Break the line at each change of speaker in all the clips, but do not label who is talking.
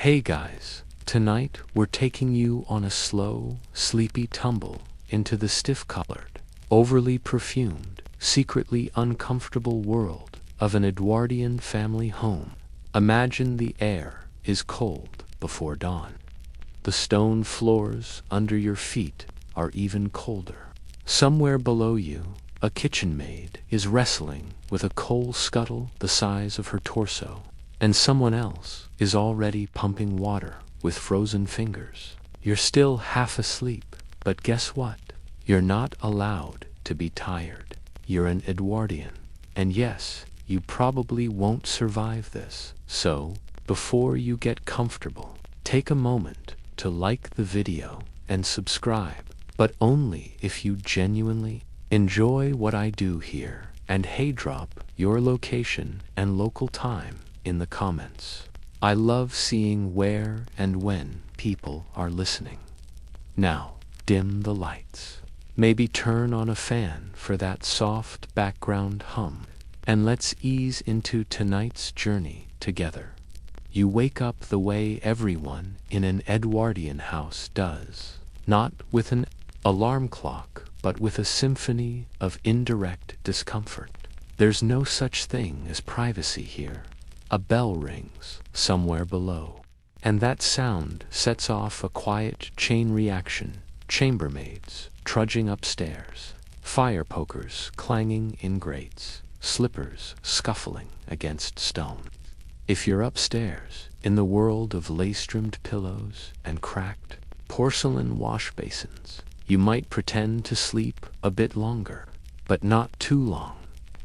Hey guys, tonight we're taking you on a slow, sleepy tumble into the stiff-colored, overly perfumed, secretly uncomfortable world of an Edwardian family home. Imagine the air is cold before dawn. The stone floors under your feet are even colder. Somewhere below you, a kitchen maid is wrestling with a coal scuttle the size of her torso, and someone else is already pumping water with frozen fingers. You're still half asleep, but guess what? You're not allowed to be tired. You're an Edwardian, and yes, you probably won't survive this. So, before you get comfortable, take a moment to like the video and subscribe, but only if you genuinely enjoy what I do here. And hey, drop your location and local time in the comments. I love seeing where and when people are listening. Now, dim the lights. Maybe turn on a fan for that soft background hum, and let's ease into tonight's journey together. You wake up the way everyone in an Edwardian house does, not with an alarm clock, but with a symphony of indirect discomfort. There's no such thing as privacy here. A bell rings somewhere below, and that sound sets off a quiet chain reaction. Chambermaids trudging upstairs, fire pokers clanging in grates, slippers scuffling against stone. If you're upstairs, in the world of lace-trimmed pillows and cracked porcelain wash basins, you might pretend to sleep a bit longer, but not too long.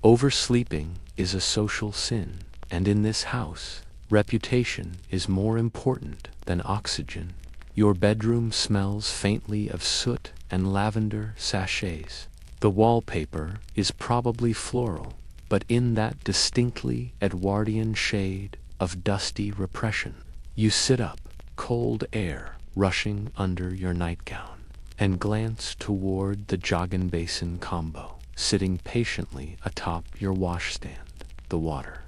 Oversleeping is a social sin. And in this house, reputation is more important than oxygen. Your bedroom smells faintly of soot and lavender sachets. The wallpaper is probably floral, but in that distinctly Edwardian shade of dusty repression. You sit up, cold air rushing under your nightgown, and glance toward the jogging basin combo, sitting patiently atop your washstand. The water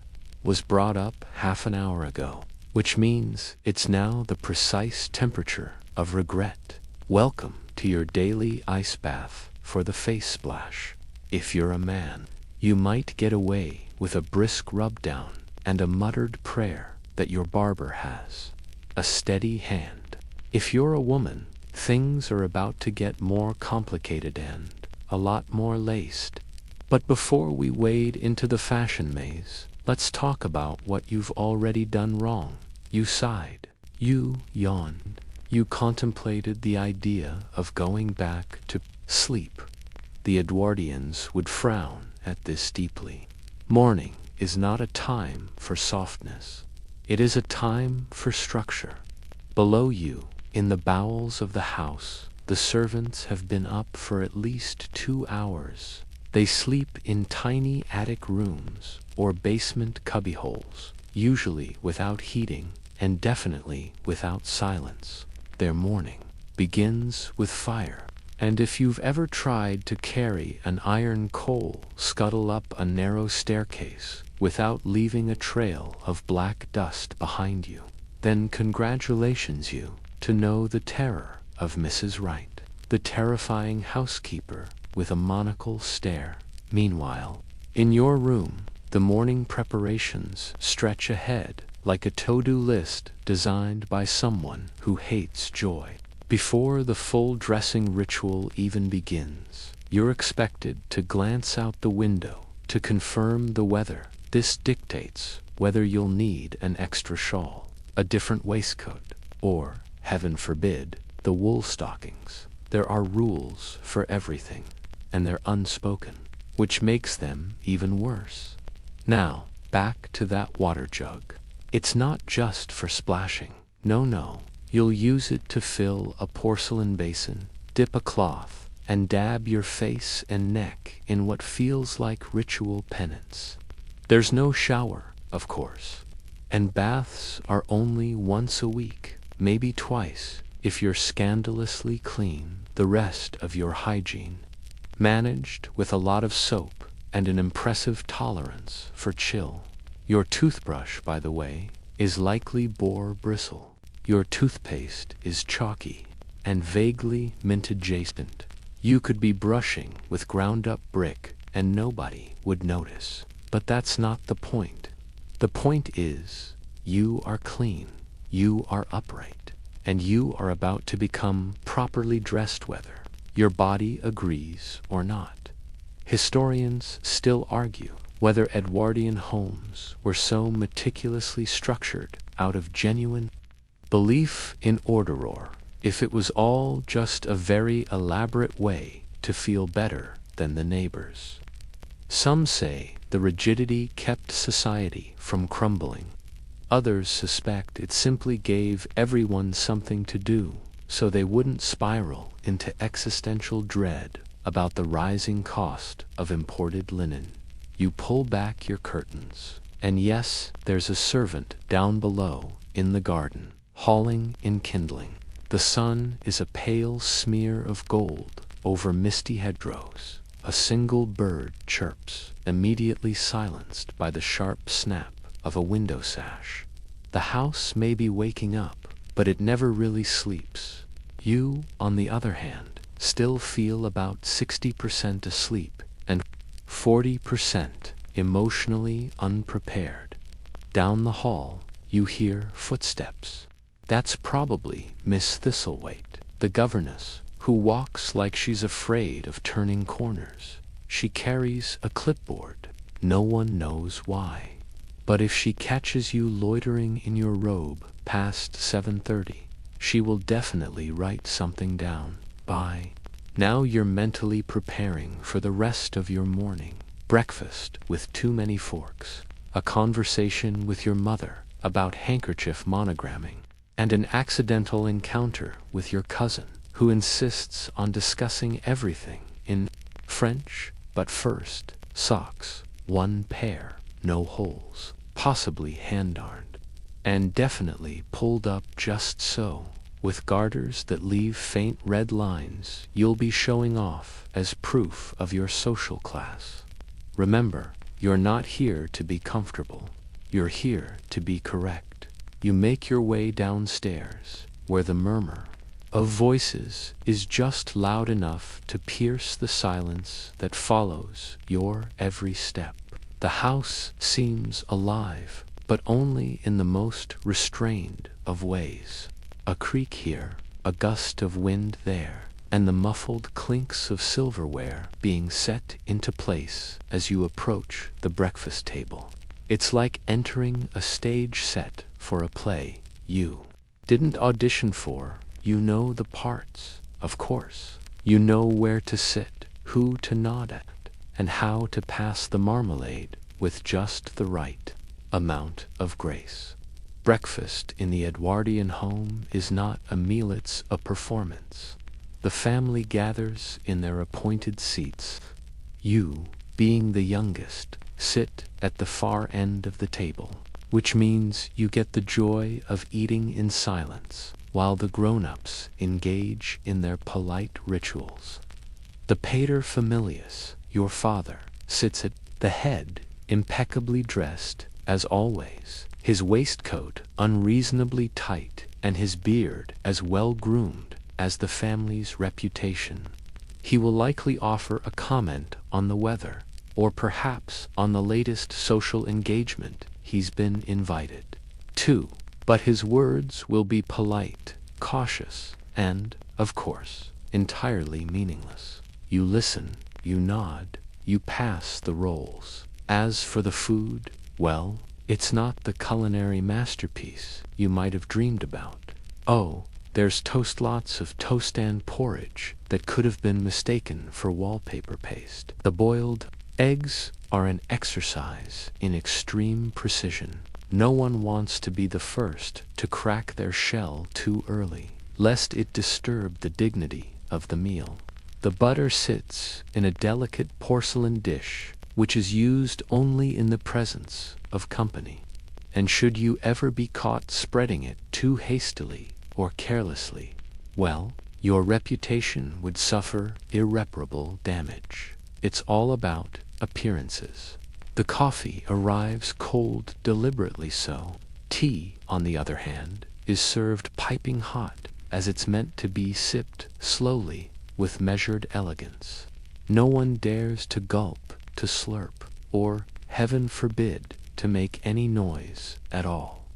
was brought up half an hour ago, which means it's now the precise temperature of regret. Welcome to your daily ice bath for the face splash. If you're a man, you might get away with a brisk rub-down and a muttered prayer that your barber has a steady hand. If you're a woman, things are about to get more complicated and a lot more laced. But before we wade into the fashion maze, let's talk about what you've already done wrong. You sighed. You yawned. You contemplated the idea of going back to sleep. The Edwardians would frown at this deeply. Morning is not a time for softness. It is a time for structure. Below you, in the bowels of the house, the servants have been up for at least 2 hours. They sleep in tiny attic rooms or basement cubbyholes, usually without heating and definitely without silence. Their morning begins with fire, and if you've ever tried to carry an iron coal scuttle up a narrow staircase without leaving a trail of black dust behind you, then congratulations, you to know the terror of Mrs. Wright, the terrifying housekeeper with a monocle stare. Meanwhile, in your room, the morning preparations stretch ahead like a to-do list designed by someone who hates joy. Before the full dressing ritual even begins, you're expected to glance out the window to confirm the weather. This dictates whether you'll need an extra shawl, a different waistcoat, or, heaven forbid, the wool stockings. There are rules for everything, and they're unspoken, which makes them even worse. Now, back to that water jug. It's not just for splashing. No. You'll use it to fill a porcelain basin, dip a cloth, and dab your face and neck in what feels like ritual penance. There's no shower, of course, and baths are only once a week, maybe twice, if you're scandalously clean. The rest of your hygiene managed with a lot of soap and an impressive tolerance for chill. Your toothbrush, by the way, is likely boar bristle. Your toothpaste is chalky and vaguely mint-adjacent. You could be brushing with ground-up brick and nobody would notice. But that's not the point. The point is, you are clean, you are upright, and you are about to become properly dressed whether your body agrees or not. Historians still argue whether Edwardian homes were so meticulously structured out of genuine belief in order, or if it was all just a very elaborate way to feel better than the neighbors. Some say the rigidity kept society from crumbling. Others suspect it simply gave everyone something to do, so they wouldn't spiral into existential dread about the rising cost of imported linen. You pull back your curtains, and yes, there's a servant down below in the garden, hauling in kindling. The sun is a pale smear of gold over misty hedgerows. A single bird chirps, immediately silenced by the sharp snap of a window sash. The house may be waking up, but it never really sleeps. You, on the other hand, still feel about 60% asleep and 40% emotionally unprepared. Down the hall, you hear footsteps. That's probably Miss Thistlethwaite, the governess, who walks like she's afraid of turning corners. She carries a clipboard. No one knows why. But if she catches you loitering in your robe past 7:30, she will definitely write something down. By now you're mentally preparing for the rest of your morning. Breakfast with too many forks, a conversation with your mother about handkerchief monogramming, and an accidental encounter with your cousin, who insists on discussing everything in French. But first, socks, one pair, no holes, possibly hand-darned, and definitely pulled up just so, with garters that leave faint red lines. You'll be showing off as proof of your social class. Remember, you're not here to be comfortable. You're here to be correct. You make your way downstairs, where the murmur of voices is just loud enough to pierce the silence that follows your every step. The house seems alive, but only in the most restrained of ways. A creak here, a gust of wind there, and the muffled clinks of silverware being set into place as you approach the breakfast table. It's like entering a stage set for a play you didn't audition for. You know the parts, of course. You know where to sit, who to nod at, and how to pass the marmalade with just the right amount of grace. Breakfast in the Edwardian home is not a meal, it's a performance. The family gathers in their appointed seats. You, being the youngest, sit at the far end of the table, which means you get the joy of eating in silence while the grown-ups engage in their polite rituals. The pater familias, your father, sits at the head, impeccably dressed, as always, his waistcoat unreasonably tight and his beard as well-groomed as the family's reputation. He will likely offer a comment on the weather, or perhaps on the latest social engagement he's been invited to. But his words will be polite, cautious, and, of course, entirely meaningless. You listen, you nod, you pass the rolls. As for the food, well, it's not the culinary masterpiece you might have dreamed about. Oh, there's lots of toast and porridge that could have been mistaken for wallpaper paste. The boiled eggs are an exercise in extreme precision. No one wants to be the first to crack their shell too early, lest it disturb the dignity of the meal. The butter sits in a delicate porcelain dish, which is used only in the presence of company. And should you ever be caught spreading it too hastily or carelessly, well, your reputation would suffer irreparable damage. It's all about appearances. The coffee arrives cold, deliberately so. Tea, on the other hand, is served piping hot, as it's meant to be sipped slowly with measured elegance. No one dares to gulp, to slurp, or, heaven forbid, to make any noise at all.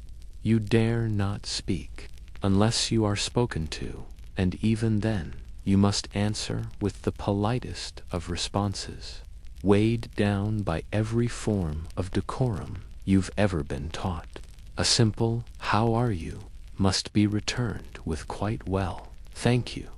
You dare not speak, unless you are spoken to, and even then, you must answer with the politest of responses, weighed down by every form of decorum you've ever been taught. A simple, "How are you?" must be returned with quite well, "Thank you,"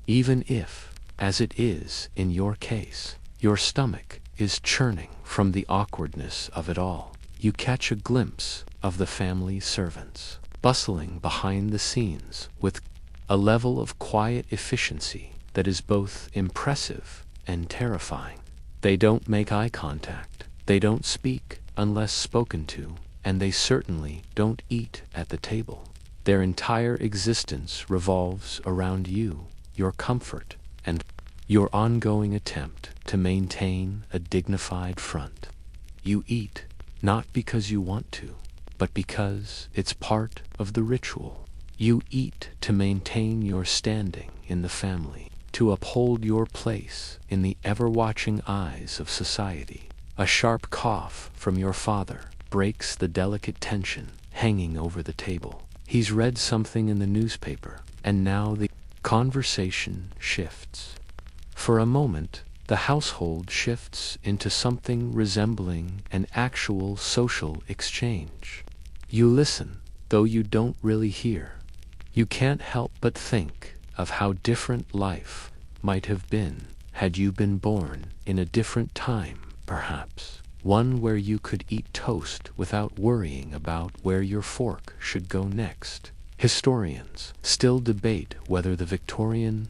even if, as it is in your case, your stomach is churning from the awkwardness of it all. You catch a glimpse of the family servants, bustling behind the scenes with a level of quiet efficiency that is both impressive and terrifying. They don't make eye contact, they don't speak unless spoken to, and they certainly don't eat at the table. Their entire existence revolves around you, your comfort, and your ongoing attempt to maintain a dignified front. You eat, not because you want to, but because it's part of the ritual. You eat to maintain your standing in the family, to uphold your place in the ever-watching eyes of society. A sharp cough from your father breaks the delicate tension hanging over the table. He's read something in the newspaper, and now the conversation shifts. For a moment, the household shifts into something resembling an actual social exchange. You listen, though you don't really hear. You can't help but think of how different life might have been had you been born in a different time, perhaps. One where you could eat toast without worrying about where your fork should go next. Historians still debate whether the Victorian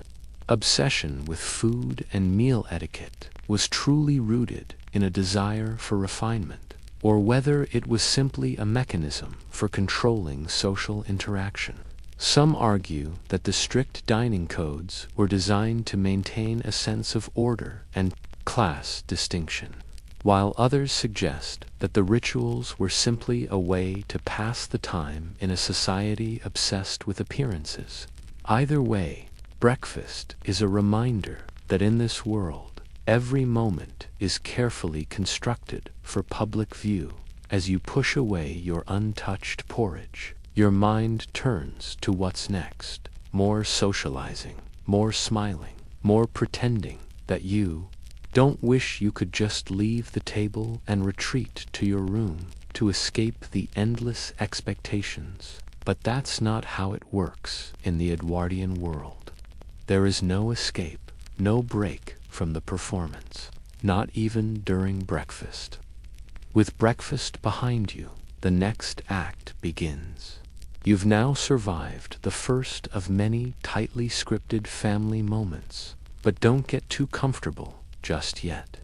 obsession with food and meal etiquette was truly rooted in a desire for refinement, or whether it was simply a mechanism for controlling social interaction. Some argue that the strict dining codes were designed to maintain a sense of order and class distinction, while others suggest that the rituals were simply a way to pass the time in a society obsessed with appearances. Either way, breakfast is a reminder that in this world, every moment is carefully constructed for public view. As you push away your untouched porridge, your mind turns to what's next. More socializing, more smiling, more pretending that you don't wish you could just leave the table and retreat to your room to escape the endless expectations. But that's not how it works in the Edwardian world. There is no escape, no break from the performance, not even during breakfast. With breakfast behind you, the next act begins. You've now survived the first of many tightly scripted family moments, but don't get too comfortable just yet.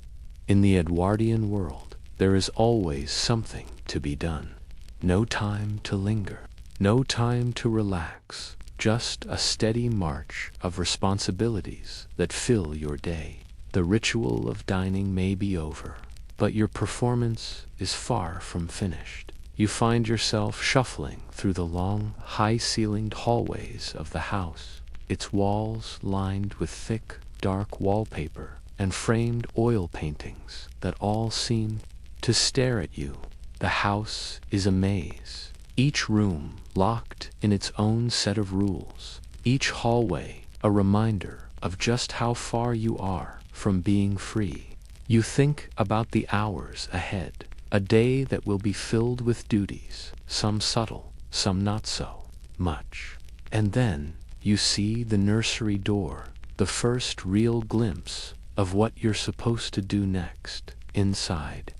In the Edwardian world, there is always something to be done. No time to linger, no time to relax, just a steady march of responsibilities that fill your day. The ritual of dining may be over, but your performance is far from finished. You find yourself shuffling through the long, high-ceilinged hallways of the house, its walls lined with thick, dark wallpaper and framed oil paintings that all seem to stare at you. The house is a maze, each room locked in its own set of rules, each hallway a reminder of just how far you are from being free. You think about the hours ahead, a day that will be filled with duties, some subtle, some not so much. And then you see the nursery door, the first real glimpse of what you're supposed to do next. Inside,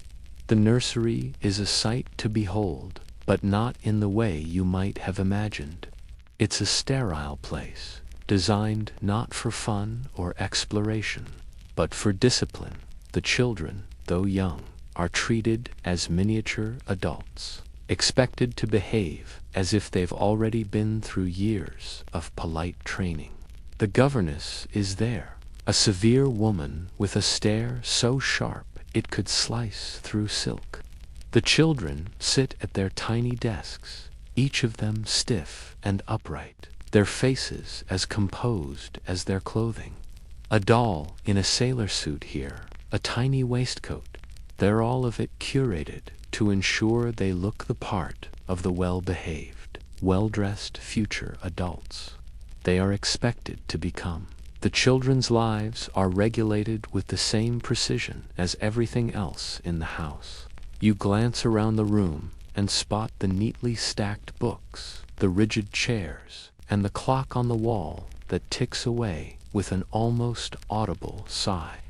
the nursery is a sight to behold, but not in the way you might have imagined. It's a sterile place, designed not for fun or exploration, but for discipline. The children, though young, are treated as miniature adults, expected to behave as if they've already been through years of polite training. The governess is there, a severe woman with a stare so sharp it could slice through silk. The children sit at their tiny desks, each of them stiff and upright, their faces as composed as their clothing. A doll in a sailor suit here, a tiny waistcoat. They're all of it curated to ensure they look the part of the well-behaved, well-dressed future adults they are expected to become. The children's lives are regulated with the same precision as everything else in the house. You glance around the room and spot the neatly stacked books, the rigid chairs, and the clock on the wall that ticks away with an almost audible sigh.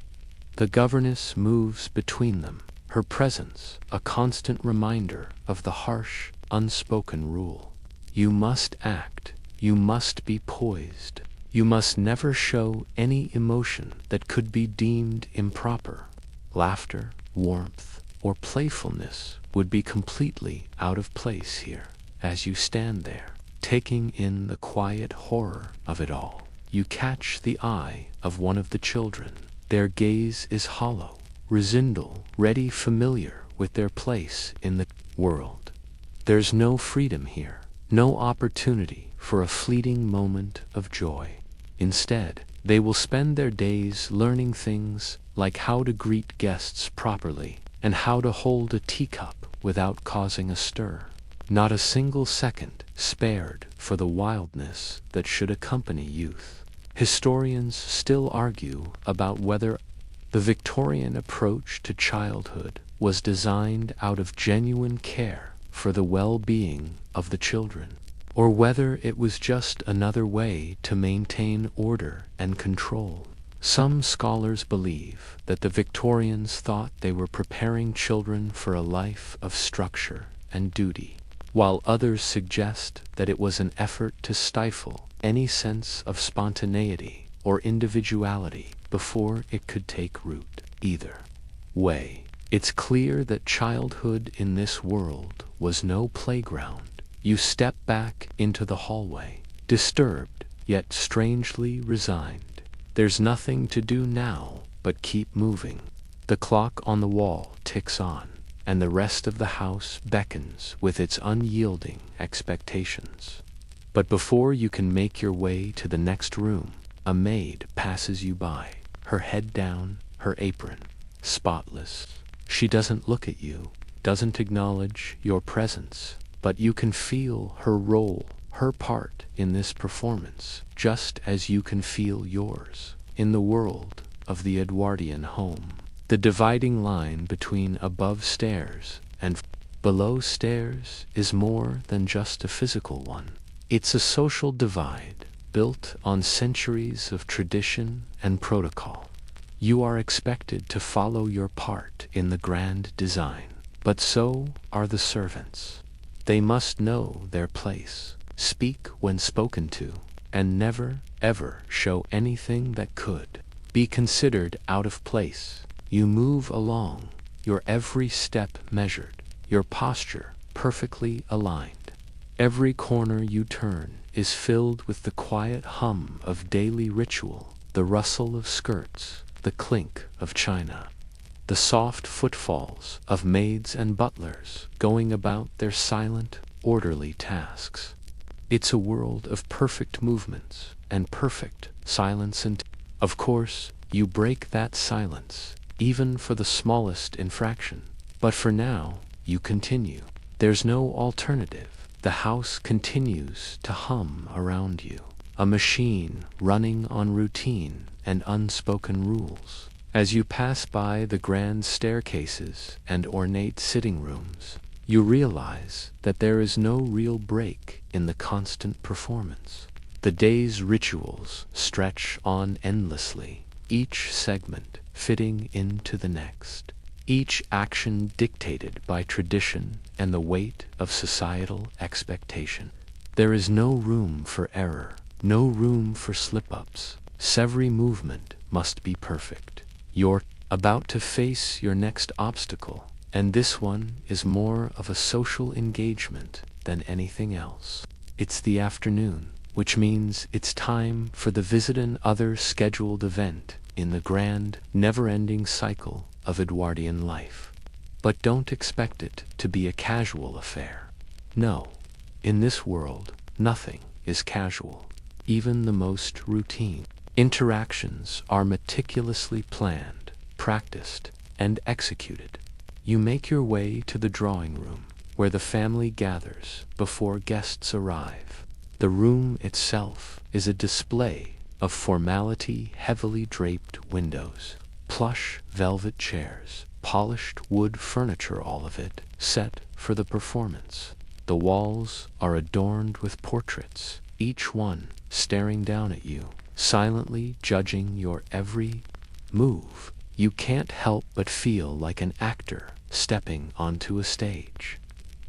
The governess moves between them, her presence a constant reminder of the harsh, unspoken rule. You must act, you must be poised, you must never show any emotion that could be deemed improper. Laughter, warmth, or playfulness would be completely out of place here. As you stand there, taking in the quiet horror of it all, you catch the eye of one of the children. Their gaze is hollow, residual, ready, familiar with their place in the world. There's no freedom here, no opportunity for a fleeting moment of joy. Instead, they will spend their days learning things like how to greet guests properly and how to hold a teacup without causing a stir. Not a single second spared for the wildness that should accompany youth. Historians still argue about whether the Victorian approach to childhood was designed out of genuine care for the well-being of the children, or whether it was just another way to maintain order and control. Some scholars believe that the Victorians thought they were preparing children for a life of structure and duty, while others suggest that it was an effort to stifle any sense of spontaneity or individuality before it could take root. Either way, it's clear that childhood in this world was no playground. You step back into the hallway, disturbed yet strangely resigned. There's nothing to do now but keep moving. The clock on the wall ticks on, and the rest of the house beckons with its unyielding expectations. But before you can make your way to the next room, a maid passes you by, her head down, her apron spotless. She doesn't look at you, doesn't acknowledge your presence, but you can feel her role, her part in this performance, just as you can feel yours in the world of the Edwardian home. The dividing line between above stairs and below stairs is more than just a physical one. It's a social divide built on centuries of tradition and protocol. You are expected to follow your part in the grand design, but so are the servants. They must know their place, speak when spoken to, and never, ever show anything that could be considered out of place. You move along, your every step measured, your posture perfectly aligned. Every corner you turn is filled with the quiet hum of daily ritual, the rustle of skirts, the clink of china, the soft footfalls of maids and butlers going about their silent, orderly tasks. It's a world of perfect movements and perfect silence, and of course, you break that silence, even for the smallest infraction. But for now, you continue. There's no alternative. The house continues to hum around you, a machine running on routine and unspoken rules. As you pass by the grand staircases and ornate sitting rooms, you realize that there is no real break in the constant performance. The day's rituals stretch on endlessly, each segment fitting into the next, each action dictated by tradition and the weight of societal expectation. There is no room for error, no room for slip-ups. Every movement must be perfect. You're about to face your next obstacle, and this one is more of a social engagement than anything else. It's the afternoon, which means it's time for the visit, and other scheduled event in the grand, never-ending cycle of Edwardian life. But don't expect it to be a casual affair. No, In this world, nothing is casual. Even the most routine interactions are meticulously planned, practiced, and executed. You make your way to the drawing room, where the family gathers before guests arrive. The room itself is a display of formality, heavily draped windows, plush velvet chairs, polished wood furniture, all of it set for the performance. The walls are adorned with portraits, each one staring down at you, silently judging your every move. You can't help but feel like an actor stepping onto a stage.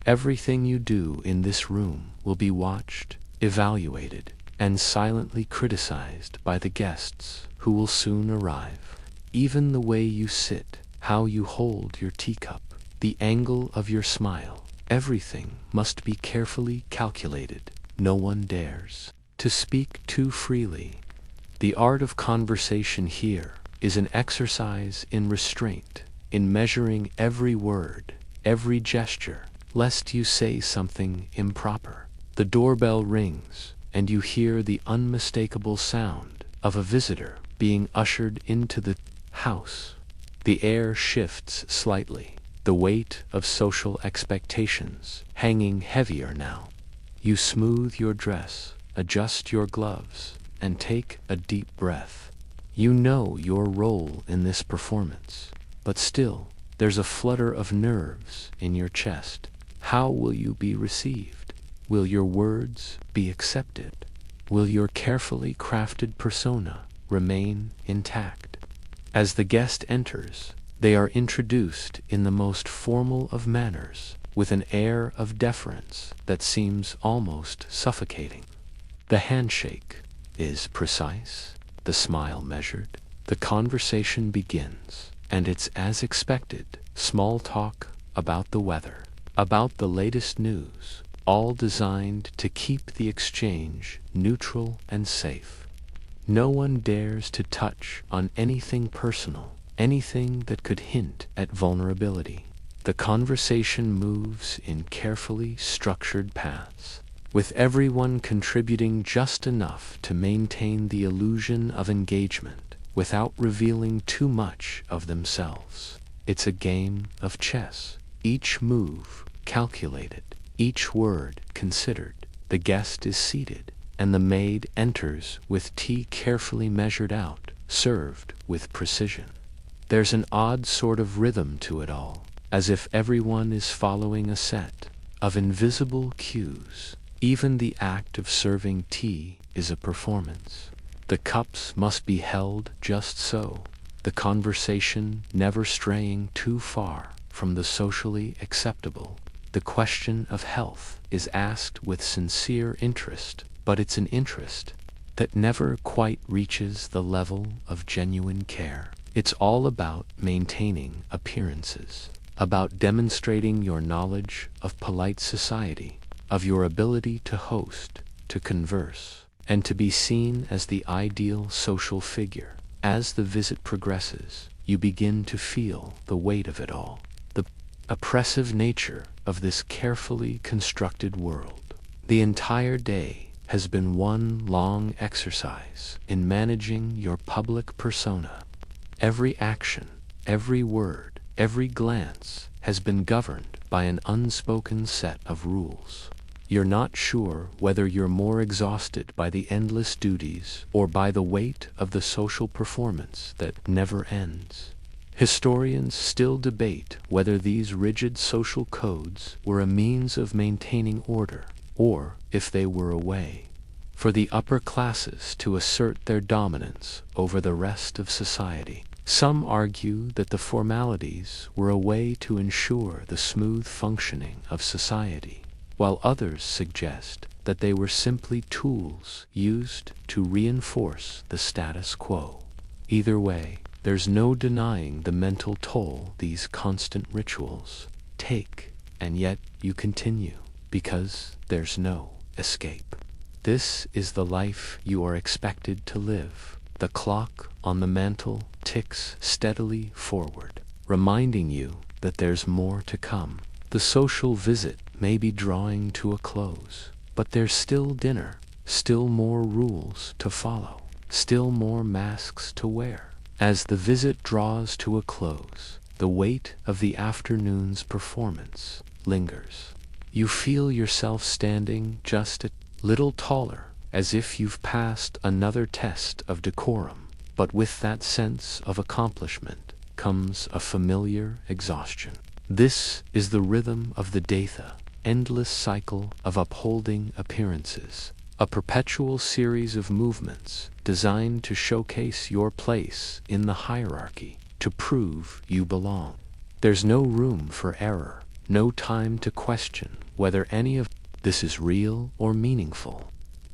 Everything you do in this room will be watched, evaluated, and silently criticized by the guests who will soon arrive. Even the way you sit, how you hold your teacup, the angle of your smile, everything must be carefully calculated. No one dares to speak too freely. The art of conversation here is an exercise in restraint, in measuring every word, every gesture, lest you say something improper. The doorbell rings, and you hear the unmistakable sound of a visitor being ushered into the house. The air shifts slightly, the weight of social expectations hanging heavier now. You smooth your dress, adjust your gloves, and take a deep breath. You know your role in this performance, but still, there's a flutter of nerves in your chest. How will you be received? Will your words be accepted? Will your carefully crafted persona remain intact? As the guest enters, they are introduced in the most formal of manners, with an air of deference that seems almost suffocating. The handshake is precise, the smile measured. The conversation begins, and it's as expected. Small talk about the weather, about the latest news, all designed to keep the exchange neutral and safe. No one dares to touch on anything personal, anything that could hint at vulnerability. The conversation moves in carefully structured paths, with everyone contributing just enough to maintain the illusion of engagement without revealing too much of themselves. It's a game of chess, each move calculated, each word considered. The guest is seated, and the maid enters with tea carefully measured out, served with precision. There's an odd sort of rhythm to it all, as if everyone is following a set of invisible cues. Even the act of serving tea is a performance. The cups must be held just so, the conversation never straying too far from the socially acceptable. The question of health is asked with sincere interest, but it's an interest that never quite reaches the level of genuine care. It's all about maintaining appearances, about demonstrating your knowledge of polite society, of your ability to host, to converse, and to be seen as the ideal social figure. As the visit progresses, you begin to feel the weight of it all, the oppressive nature of this carefully constructed world. The entire day has been one long exercise in managing your public persona. Every action, every word, every glance has been governed by an unspoken set of rules. You're not sure whether you're more exhausted by the endless duties or by the weight of the social performance that never ends. Historians still debate whether these rigid social codes were a means of maintaining order, or if they were a way for the upper classes to assert their dominance over the rest of society. Some argue that the formalities were a way to ensure the smooth functioning of society, while others suggest that they were simply tools used to reinforce the status quo. Either way, there's no denying the mental toll these constant rituals take, and yet you continue, because there's no escape. This is the life you are expected to live. The clock on the mantle ticks steadily forward, reminding you that there's more to come. The social visit may be drawing to a close, but there's still dinner, still more rules to follow, still more masks to wear. As the visit draws to a close, the weight of the afternoon's performance lingers. You feel yourself standing just a little taller, as if you've passed another test of decorum, but with that sense of accomplishment comes a familiar exhaustion. This is the rhythm of the Datha, endless cycle of upholding appearances, a perpetual series of movements designed to showcase your place in the hierarchy, to prove you belong. There's no room for error, no time to question whether any of this is real or meaningful.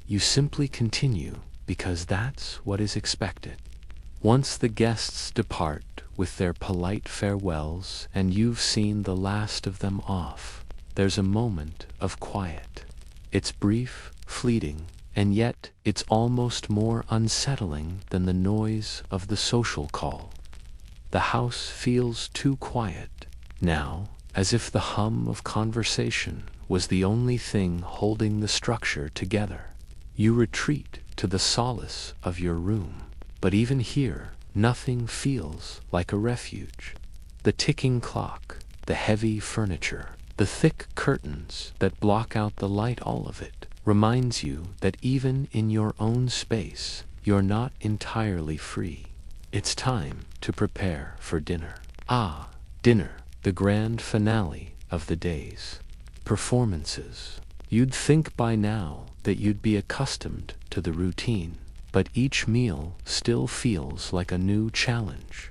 You simply continue because that's what is expected. Once the guests depart with their polite farewells and you've seen the last of them off, there's a moment of quiet. It's brief, fleeting, and yet it's almost more unsettling than the noise of the social call. The house feels too quiet now, as if the hum of conversation was the only thing holding the structure together. You retreat to the solace of your room, but even here, nothing feels like a refuge. The ticking clock, the heavy furniture, the thick curtains that block out the light, all of it reminds you that even in your own space, you're not entirely free. It's time to prepare for dinner. Ah, dinner, the grand finale of the day's performances. You'd think by now that you'd be accustomed to the routine, but each meal still feels like a new challenge.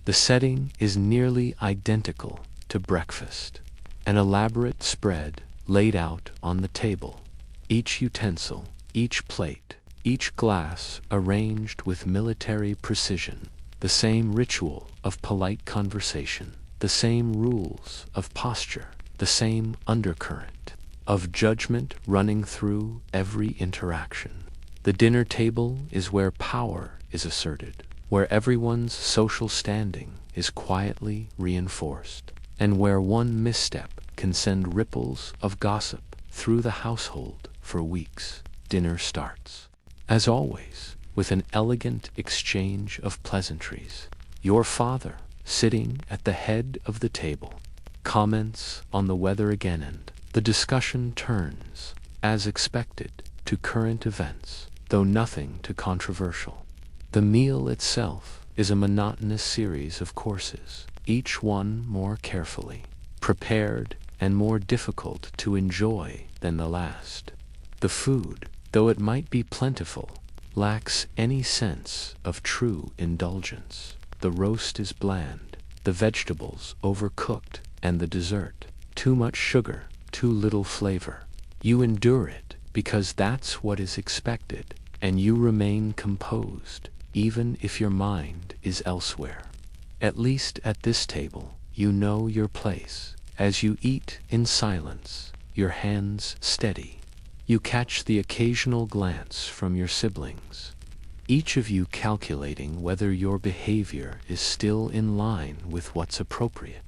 The setting is nearly identical to breakfast, an elaborate spread laid out on the table. Each utensil, each plate, each glass arranged with military precision, the same ritual of polite conversation, the same rules of posture, the same undercurrent of judgment running through every interaction. The dinner table is where power is asserted, where everyone's social standing is quietly reinforced, and where one misstep can send ripples of gossip through the household for weeks. Dinner starts, as always, with an elegant exchange of pleasantries. Your father, sitting at the head of the table, comments on the weather again, and the discussion turns, as expected, to current events, though nothing too controversial. The meal itself is a monotonous series of courses, each one more carefully prepared and more difficult to enjoy than the last. The food, though it might be plentiful, lacks any sense of true indulgence. The roast is bland, the vegetables overcooked, and the dessert too much sugar, too little flavor. You endure it because that's what is expected, and you remain composed, even if your mind is elsewhere. At least at this table, you know your place. As you eat in silence, your hands steady, you catch the occasional glance from your siblings, each of you calculating whether your behavior is still in line with what's appropriate.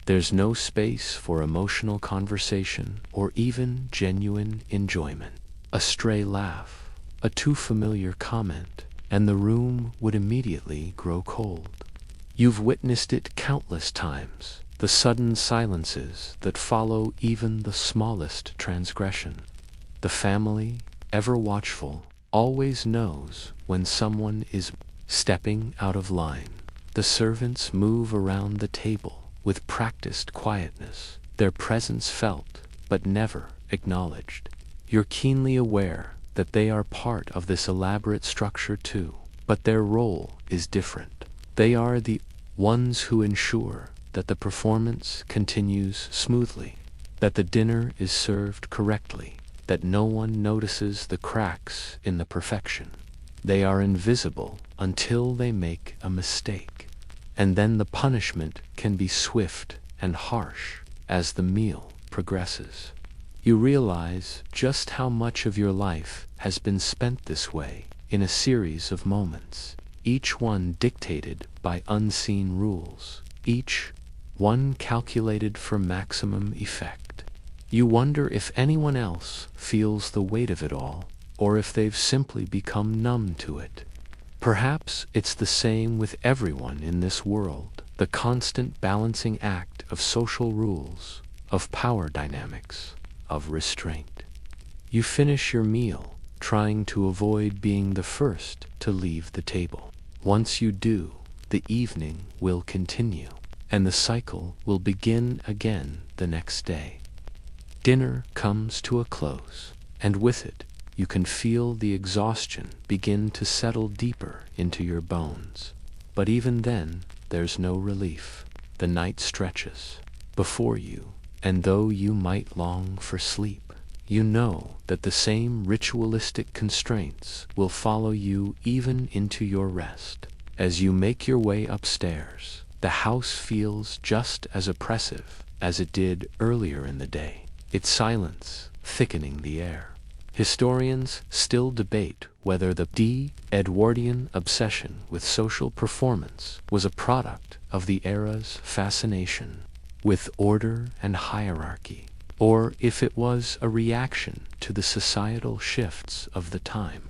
There's no space for emotional conversation or even genuine enjoyment. A stray laugh, a too familiar comment, and the room would immediately grow cold. You've witnessed it countless times, the sudden silences that follow even the smallest transgression. The family, ever watchful, always knows when someone is stepping out of line. The servants move around the table with practiced quietness, their presence felt but never acknowledged. You're keenly aware that they are part of this elaborate structure too, but their role is different. They are the ones who ensure that the performance continues smoothly, that the dinner is served correctly, that no one notices the cracks in the perfection. They are invisible until they make a mistake, and then the punishment can be swift and harsh as the meal progresses. You realize just how much of your life has been spent this way, in a series of moments, each one dictated by unseen rules, each one calculated for maximum effect. You wonder if anyone else feels the weight of it all, or if they've simply become numb to it. Perhaps it's the same with everyone in this world, the constant balancing act of social rules, of power dynamics, of restraint. You finish your meal, trying to avoid being the first to leave the table. Once you do, the evening will continue, and the cycle will begin again the next day. Dinner comes to a close, and with it, you can feel the exhaustion begin to settle deeper into your bones. But even then, there's no relief. The night stretches before you, and though you might long for sleep, you know that the same ritualistic constraints will follow you even into your rest. As you make your way upstairs, the house feels just as oppressive as it did earlier in the day, its silence thickening the air. Historians still debate whether the Edwardian obsession with social performance was a product of the era's fascination with order and hierarchy, or if it was a reaction to the societal shifts of the time.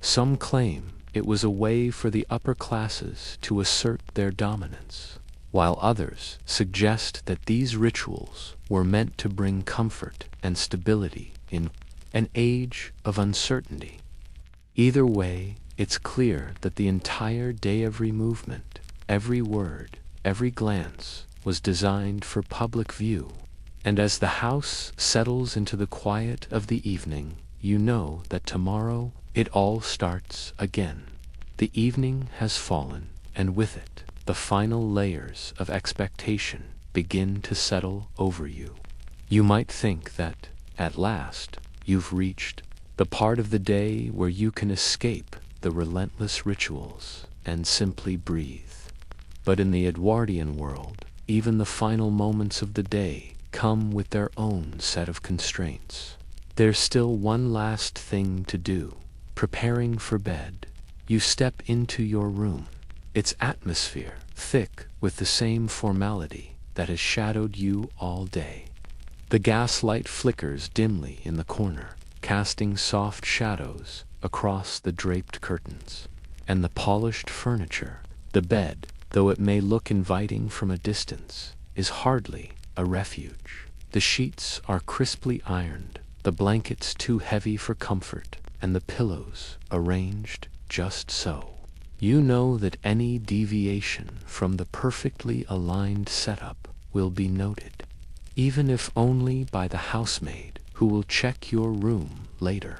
Some claim it was a way for the upper classes to assert their dominance, while others suggest that these rituals were meant to bring comfort and stability in an age of uncertainty. Either way, it's clear that the entire day, every movement, every word, every glance was designed for public view. And as the house settles into the quiet of the evening, you know that tomorrow it all starts again. The evening has fallen, and with it, the final layers of expectation begin to settle over you. You might think that, at last, you've reached the part of the day where you can escape the relentless rituals and simply breathe. But in the Edwardian world, even the final moments of the day come with their own set of constraints. There's still one last thing to do, preparing for bed. You step into your room, its atmosphere thick with the same formality that has shadowed you all day. The gaslight flickers dimly in the corner, casting soft shadows across the draped curtains. And the polished furniture, the bed, though it may look inviting from a distance, is hardly a refuge. The sheets are crisply ironed, the blankets too heavy for comfort, and the pillows arranged just so. You know that any deviation from the perfectly aligned setup will be noted, even if only by the housemaid who will check your room later.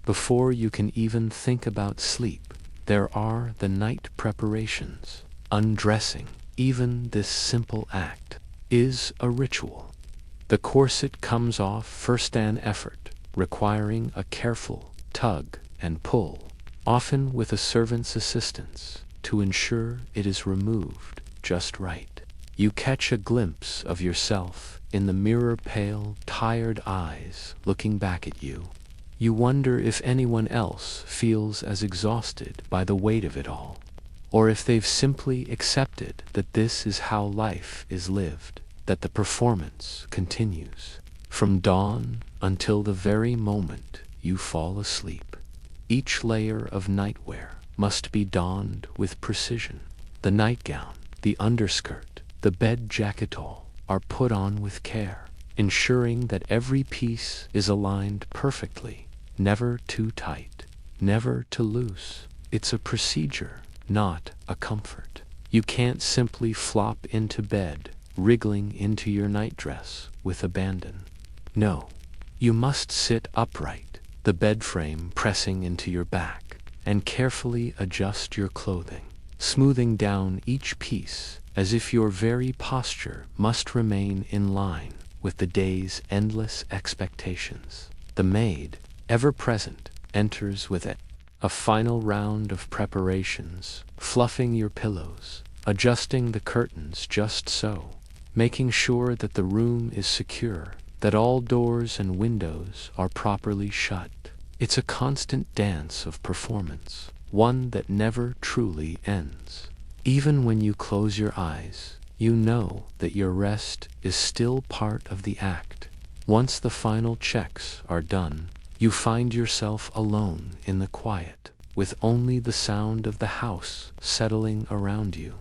Before you can even think about sleep, there are the night preparations. Undressing, even this simple act, is a ritual. The corset comes off first, an effort, requiring a careful tug and pull, often with a servant's assistance, to ensure it is removed just right. You catch a glimpse of yourself in the mirror, pale, tired eyes looking back at you. You wonder if anyone else feels as exhausted by the weight of it all, or if they've simply accepted that this is how life is lived, that the performance continues from dawn until the very moment you fall asleep. Each layer of nightwear must be donned with precision. The nightgown, the underskirt, the bed jacket, all are put on with care, ensuring that every piece is aligned perfectly, never too tight, never too loose. It's a procedure, not a comfort. You can't simply flop into bed, wriggling into your nightdress with abandon. No, you must sit upright, the bed frame pressing into your back, and carefully adjust your clothing, smoothing down each piece as if your very posture must remain in line with the day's endless expectations. The maid, ever present, enters with it. A final round of preparations, fluffing your pillows, adjusting the curtains just so, making sure that the room is secure, that all doors and windows are properly shut. It's a constant dance of performance, one that never truly ends. Even when you close your eyes, you know that your rest is still part of the act. Once the final checks are done, you find yourself alone in the quiet, with only the sound of the house settling around you.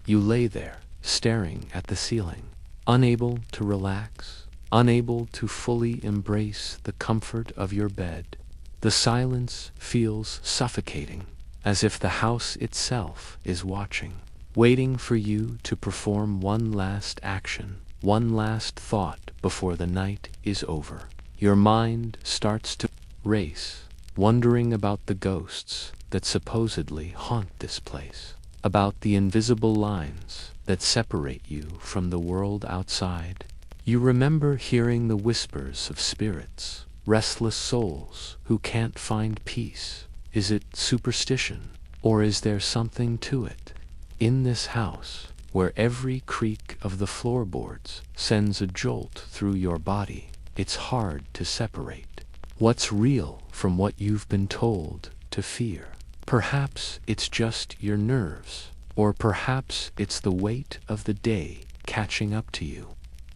You lay there, staring at the ceiling, unable to relax, unable to fully embrace the comfort of your bed. The silence feels suffocating, as if the house itself is watching, waiting for you to perform one last action, one last thought before the night is over. Your mind starts to race, wondering about the ghosts that supposedly haunt this place, about the invisible lines that separate you from the world outside. You remember hearing the whispers of spirits, restless souls who can't find peace. Is it superstition, or is there something to it? In this house, where every creak of the floorboards sends a jolt through your body, it's hard to separate what's real from what you've been told to fear. Perhaps it's just your nerves, or perhaps it's the weight of the day catching up to you.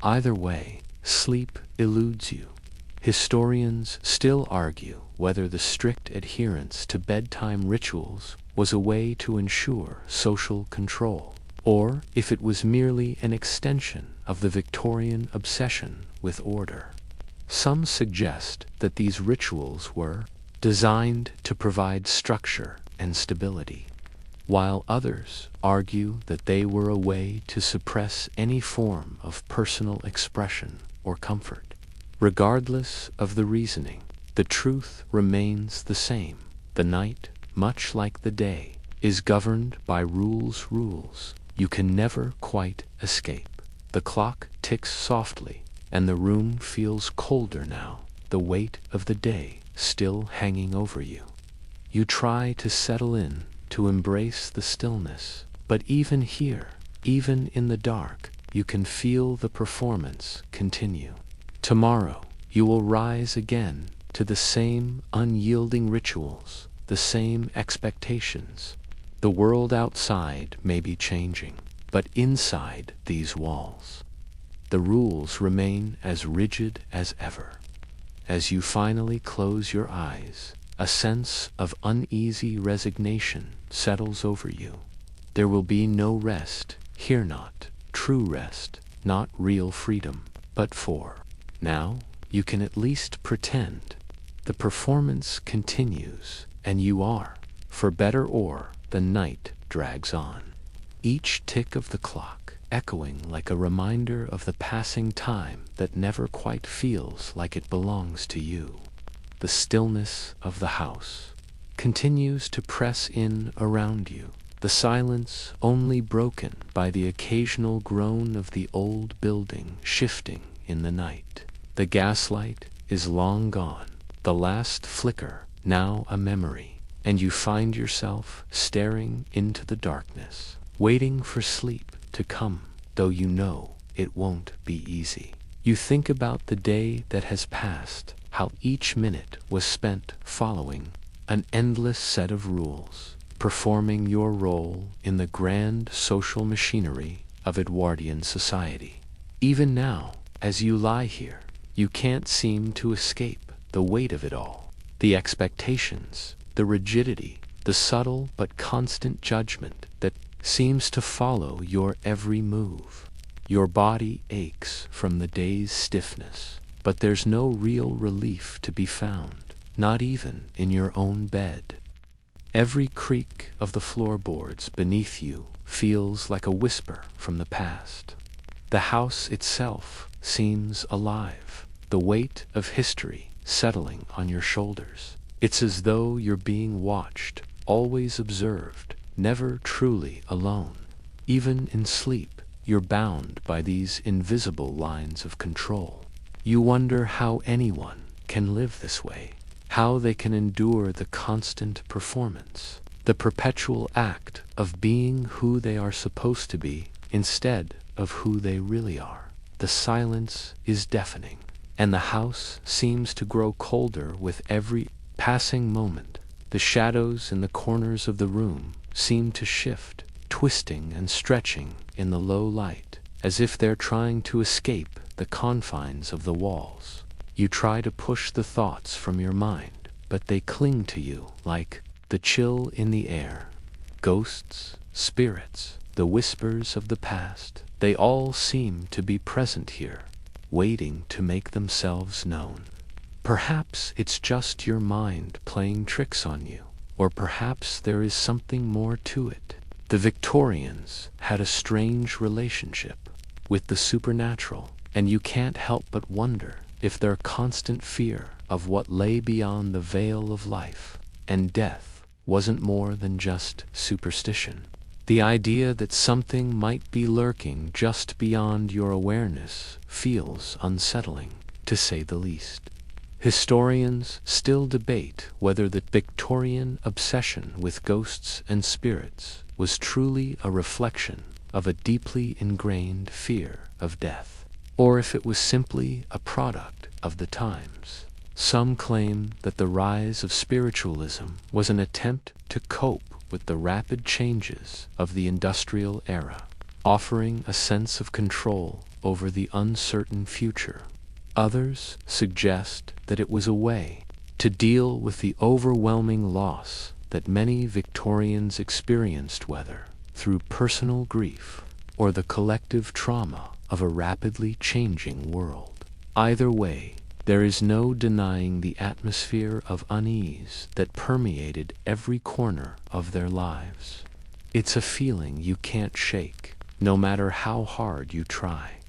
Either way, sleep eludes you. Historians still argue whether the strict adherence to bedtime rituals was a way to ensure social control, or if it was merely an extension of the Victorian obsession with order. Some suggest that these rituals were designed to provide structure and stability, while others argue that they were a way to suppress any form of personal expression or comfort. Regardless of the reasoning, the truth remains the same. The night, much like the day, is governed by rules you can never quite escape. The clock ticks softly, and the room feels colder now, the weight of the day still hanging over you. You try to settle in, to embrace the stillness, but even here, even in the dark, you can feel the performance continue. Tomorrow, you will rise again to the same unyielding rituals, the same expectations. The world outside may be changing, but inside these walls, the rules remain as rigid as ever. As you finally close your eyes, a sense of uneasy resignation settles over you. There will be no rest here, not true rest, not real freedom, but for now, you can at least pretend. The performance continues, and you are, for better or, the night drags on. Each tick of the clock echoing like a reminder of the passing time that never quite feels like it belongs to you. The stillness of the house continues to press in around you, the silence only broken by the occasional groan of the old building shifting in the night. The gaslight is long gone, the last flicker now a memory, and you find yourself staring into the darkness, waiting for sleep to come, though you know it won't be easy. You think about the day that has passed, how each minute was spent following an endless set of rules, performing your role in the grand social machinery of Edwardian society. Even now, as you lie here, you can't seem to escape the weight of it all. The expectations, the rigidity, the subtle but constant judgment that seems to follow your every move. Your body aches from the day's stiffness, but there's no real relief to be found, not even in your own bed. Every creak of the floorboards beneath you feels like a whisper from the past. The house itself seems alive, the weight of history settling on your shoulders. It's as though you're being watched, always observed, never truly alone. Even in sleep, you're bound by these invisible lines of control. You wonder how anyone can live this way, how they can endure the constant performance, the perpetual act of being who they are supposed to be instead of who they really are. The silence is deafening, and the house seems to grow colder with every passing moment. The shadows in the corners of the room seem to shift, twisting and stretching in the low light, as if they're trying to escape the confines of the walls. You try to push the thoughts from your mind, but they cling to you like the chill in the air. Ghosts, spirits, the whispers of the past, they all seem to be present here, waiting to make themselves known. Perhaps it's just your mind playing tricks on you, or perhaps there is something more to it. The Victorians had a strange relationship with the supernatural, and you can't help but wonder if their constant fear of what lay beyond the veil of life and death wasn't more than just superstition. The idea that something might be lurking just beyond your awareness feels unsettling, to say the least. Historians still debate whether the Victorian obsession with ghosts and spirits was truly a reflection of a deeply ingrained fear of death, or if it was simply a product of the times. Some claim that the rise of spiritualism was an attempt to cope with the rapid changes of the industrial era, offering a sense of control over the uncertain future. Others suggest that it was a way to deal with the overwhelming loss that many Victorians experienced, whether through personal grief or the collective trauma of a rapidly changing world. Either way, there is no denying the atmosphere of unease that permeated every corner of their lives. It's a feeling you can't shake, no matter how hard you try.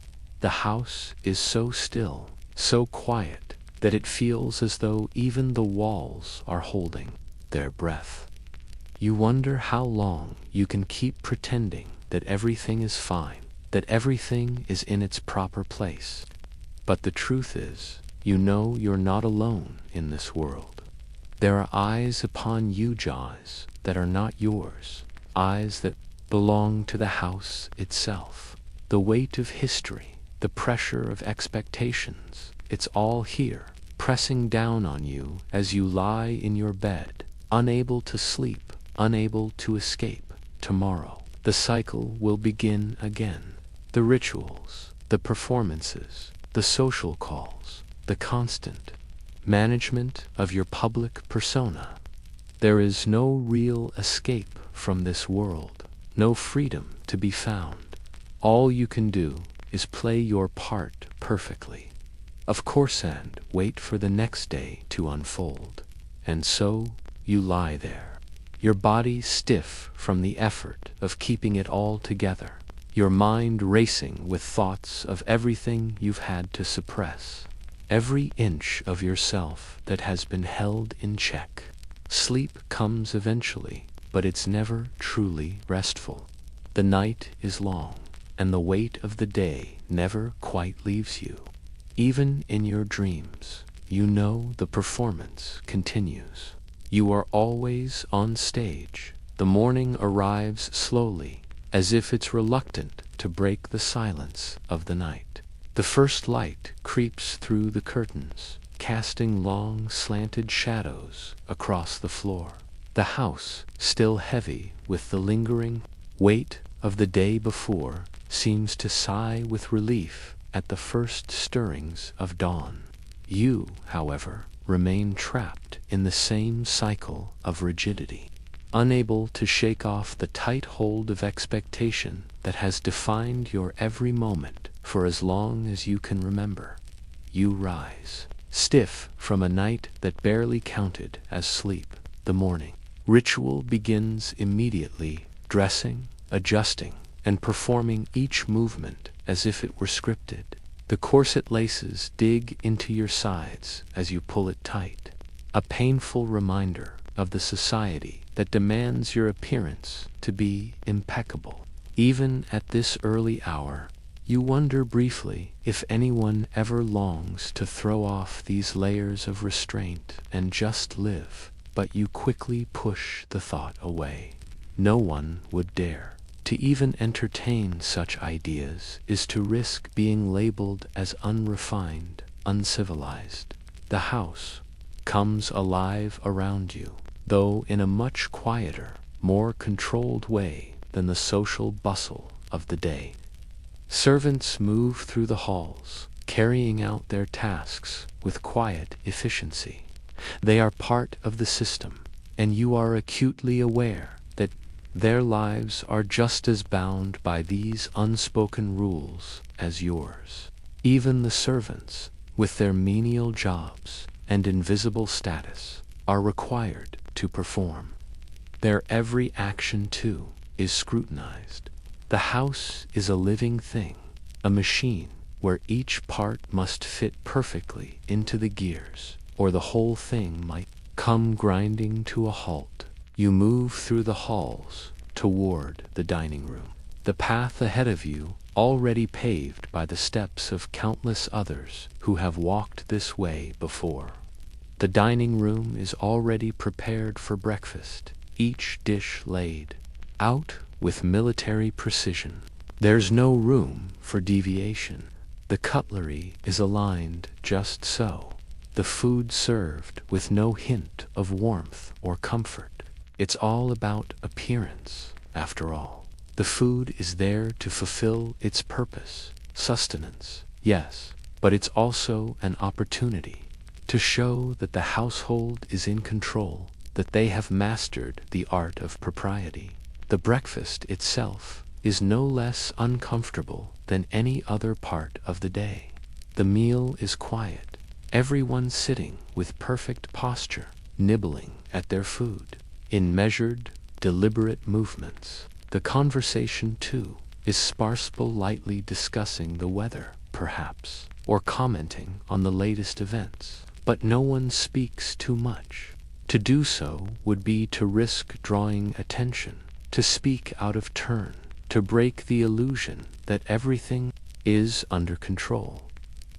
The house is so still, so quiet, that it feels as though even the walls are holding their breath. You wonder how long you can keep pretending that everything is fine, that everything is in its proper place. But the truth is, you know you're not alone in this world. There are eyes upon you, jaws that are not yours, eyes that belong to the house itself. The weight of history, the pressure of expectations, it's all here, pressing down on you as you lie in your bed, unable to sleep, unable to escape. Tomorrow, the cycle will begin again. The rituals, the performances, the social calls, the constant management of your public persona. There is no real escape from this world, no freedom to be found. All you can do is play your part perfectly, of course, and wait for the next day to unfold. And so you lie there, your body stiff from the effort of keeping it all together, your mind racing with thoughts of everything you've had to suppress, every inch of yourself that has been held in check. Sleep comes eventually, but it's never truly restful. The night is long, and the weight of the day never quite leaves you. Even in your dreams, you know the performance continues. You are always on stage. The morning arrives slowly, as if it's reluctant to break the silence of the night. The first light creeps through the curtains, casting long, slanted shadows across the floor. The house, still heavy with the lingering weight of the day before, seems to sigh with relief at the first stirrings of dawn. You, however, remain trapped in the same cycle of rigidity, unable to shake off the tight hold of expectation that has defined your every moment for as long as you can remember. You rise, stiff from a night that barely counted as sleep. The morning ritual begins immediately, dressing, adjusting, and performing each movement as if it were scripted. The corset laces dig into your sides as you pull it tight, a painful reminder of the society that demands your appearance to be impeccable. Even at this early hour, you wonder briefly if anyone ever longs to throw off these layers of restraint and just live, but you quickly push the thought away. No one would dare. To even entertain such ideas is to risk being labeled as unrefined, uncivilized. The house comes alive around you, though in a much quieter, more controlled way than the social bustle of the day. Servants move through the halls, carrying out their tasks with quiet efficiency. They are part of the system, and you are acutely aware that their lives are just as bound by these unspoken rules as yours. Even the servants, with their menial jobs and invisible status, are required to perform. Their every action, too, is scrutinized. The house is a living thing, a machine where each part must fit perfectly into the gears, or the whole thing might come grinding to a halt. You move through the halls toward the dining room, the path ahead of you already paved by the steps of countless others who have walked this way before. The dining room is already prepared for breakfast, each dish laid out with military precision. There's no room for deviation. The cutlery is aligned just so. The food served with no hint of warmth or comfort. It's all about appearance, after all. The food is there to fulfill its purpose, sustenance, yes, but it's also an opportunity to show that the household is in control, that they have mastered the art of propriety. The breakfast itself is no less uncomfortable than any other part of the day. The meal is quiet, everyone sitting with perfect posture, nibbling at their food, in measured, deliberate movements. The conversation, too, is sparse, lightly discussing the weather, perhaps, or commenting on the latest events. But no one speaks too much. To do so would be to risk drawing attention, to speak out of turn, to break the illusion that everything is under control.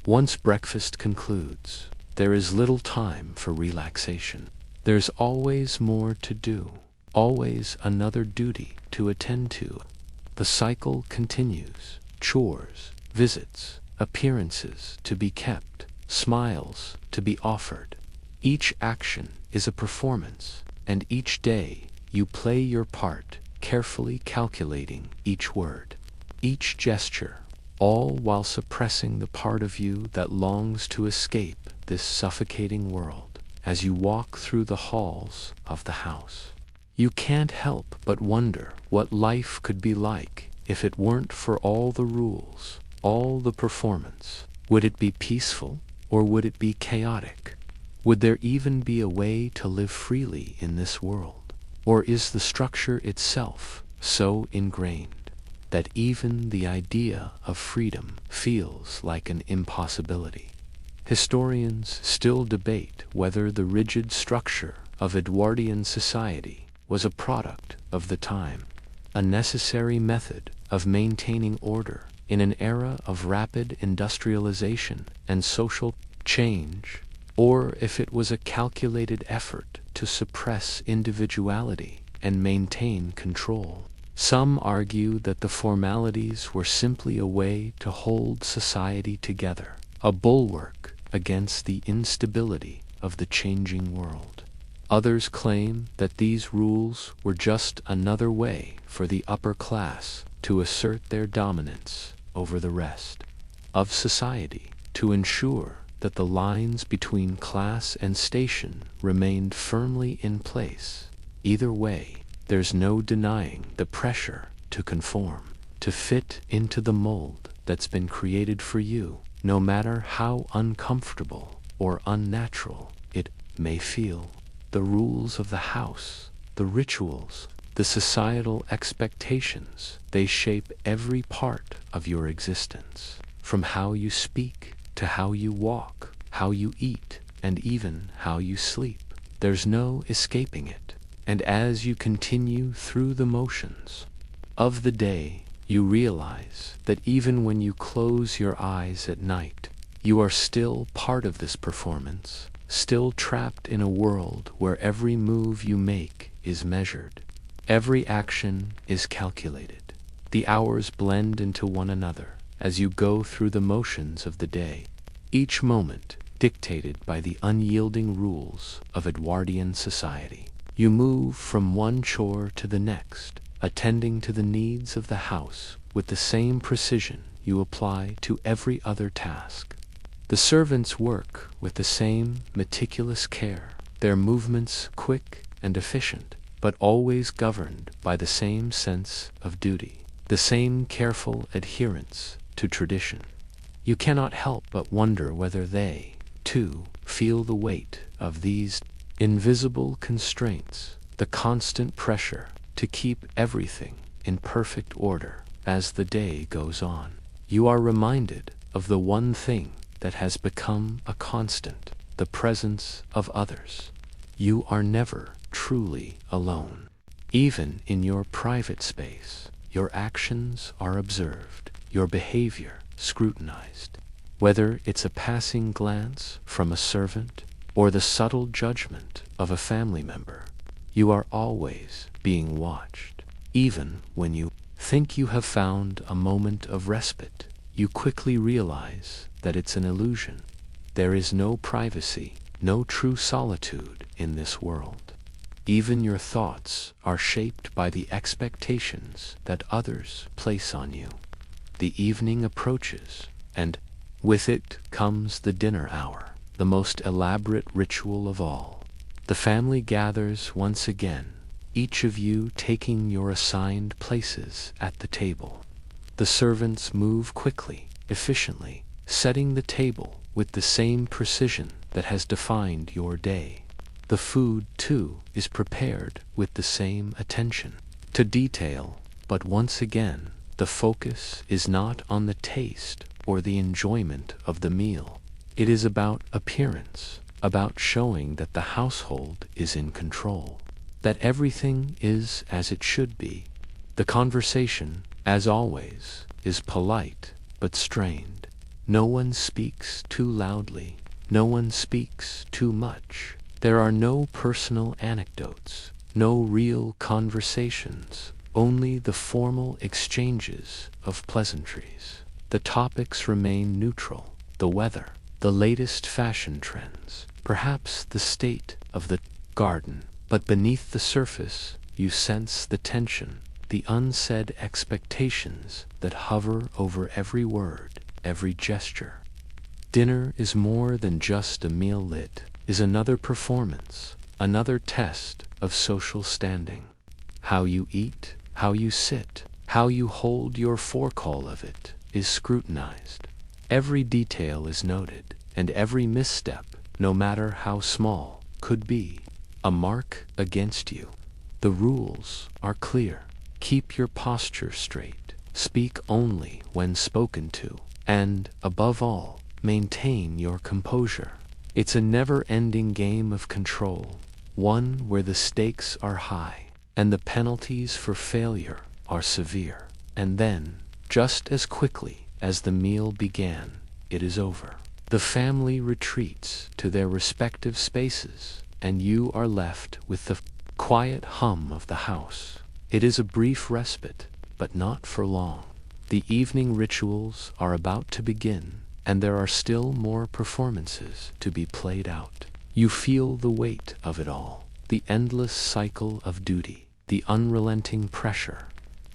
Once breakfast concludes, there is little time for relaxation. There's always more to do, always another duty to attend to. The cycle continues. Chores, visits, appearances to be kept, smiles to be offered. Each action is a performance, and each day you play your part, carefully calculating each word, each gesture, all while suppressing the part of you that longs to escape this suffocating world. As you walk through the halls of the house, you can't help but wonder what life could be like if it weren't for all the rules, all the performance. Would it be peaceful, or would it be chaotic? Would there even be a way to live freely in this world? Or is the structure itself so ingrained that even the idea of freedom feels like an impossibility? Historians still debate whether the rigid structure of Edwardian society was a product of the time, a necessary method of maintaining order in an era of rapid industrialization and social change, or if it was a calculated effort to suppress individuality and maintain control. Some argue that the formalities were simply a way to hold society together, a bulwark against the instability of the changing world. Others claim that these rules were just another way for the upper class to assert their dominance over the rest of society, to ensure that the lines between class and station remained firmly in place. Either way, there's no denying the pressure to conform, to fit into the mold that's been created for you, no matter how uncomfortable or unnatural it may feel. The rules of the house, the rituals, the societal expectations, they shape every part of your existence, from how you speak to how you walk, how you eat, and even how you sleep. There's no escaping it. And as you continue through the motions of the day, you realize that even when you close your eyes at night, you are still part of this performance, still trapped in a world where every move you make is measured. Every action is calculated. The hours blend into one another as you go through the motions of the day, each moment dictated by the unyielding rules of Edwardian society. You move from one chore to the next, attending to the needs of the house with the same precision you apply to every other task. The servants work with the same meticulous care, their movements quick and efficient, but always governed by the same sense of duty, the same careful adherence to tradition. You cannot help but wonder whether they, too, feel the weight of these invisible constraints, the constant pressure to keep everything in perfect order as the day goes on. You are reminded of the one thing that has become a constant, the presence of others. You are never truly alone. Even in your private space, your actions are observed, your behavior scrutinized. Whether it's a passing glance from a servant or the subtle judgment of a family member, you are always being watched. Even when you think you have found a moment of respite, you quickly realize that it's an illusion. There is no privacy, no true solitude in this world. Even your thoughts are shaped by the expectations that others place on you. The evening approaches, and with it comes the dinner hour, the most elaborate ritual of all. The family gathers once again, each of you taking your assigned places at the table. The servants move quickly, efficiently, setting the table with the same precision that has defined your day. The food, too, is prepared with the same attention to detail, but once again, the focus is not on the taste or the enjoyment of the meal. It is about appearance, about showing that the household is in control, that everything is as it should be. The conversation, as always, is polite but strained. No one speaks too loudly, no one speaks too much. There are no personal anecdotes, no real conversations, only the formal exchanges of pleasantries. The topics remain neutral: the weather, the latest fashion trends, perhaps the state of the garden. But beneath the surface, you sense the tension, the unsaid expectations that hover over every word, every gesture. Dinner is more than just a meal. It is another performance, another test of social standing. How you eat, how you sit, how you hold your fork, all of it is scrutinized. Every detail is noted, and every misstep, no matter how small, could be a mark against you. The rules are clear. Keep your posture straight, speak only when spoken to, and, above all, maintain your composure. It's a never-ending game of control, one where the stakes are high, and the penalties for failure are severe. And then, just as quickly as the meal began, it is over. The family retreats to their respective spaces, and you are left with the quiet hum of the house. It is a brief respite, but not for long. The evening rituals are about to begin, and there are still more performances to be played out. You feel the weight of it all, the endless cycle of duty, the unrelenting pressure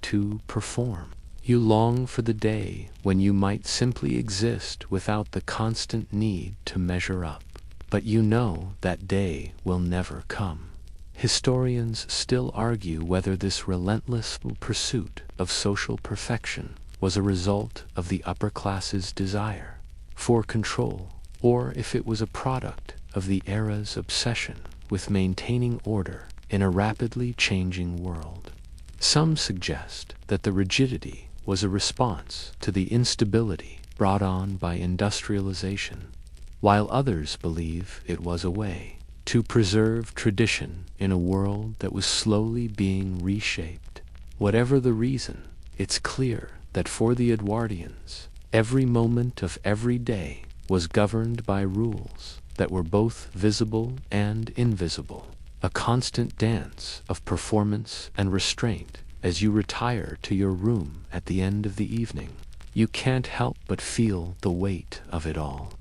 to perform. You long for the day when you might simply exist without the constant need to measure up. But you know that day will never come. Historians still argue whether this relentless pursuit of social perfection was a result of the upper class's desire for control, or if it was a product of the era's obsession with maintaining order in a rapidly changing world. Some suggest that the rigidity was a response to the instability brought on by industrialization, while others believe it was a way to preserve tradition in a world that was slowly being reshaped. Whatever the reason, it's clear that for the Edwardians, every moment of every day was governed by rules that were both visible and invisible, a constant dance of performance and restraint. As you retire to your room at the end of the evening, you can't help but feel the weight of it all.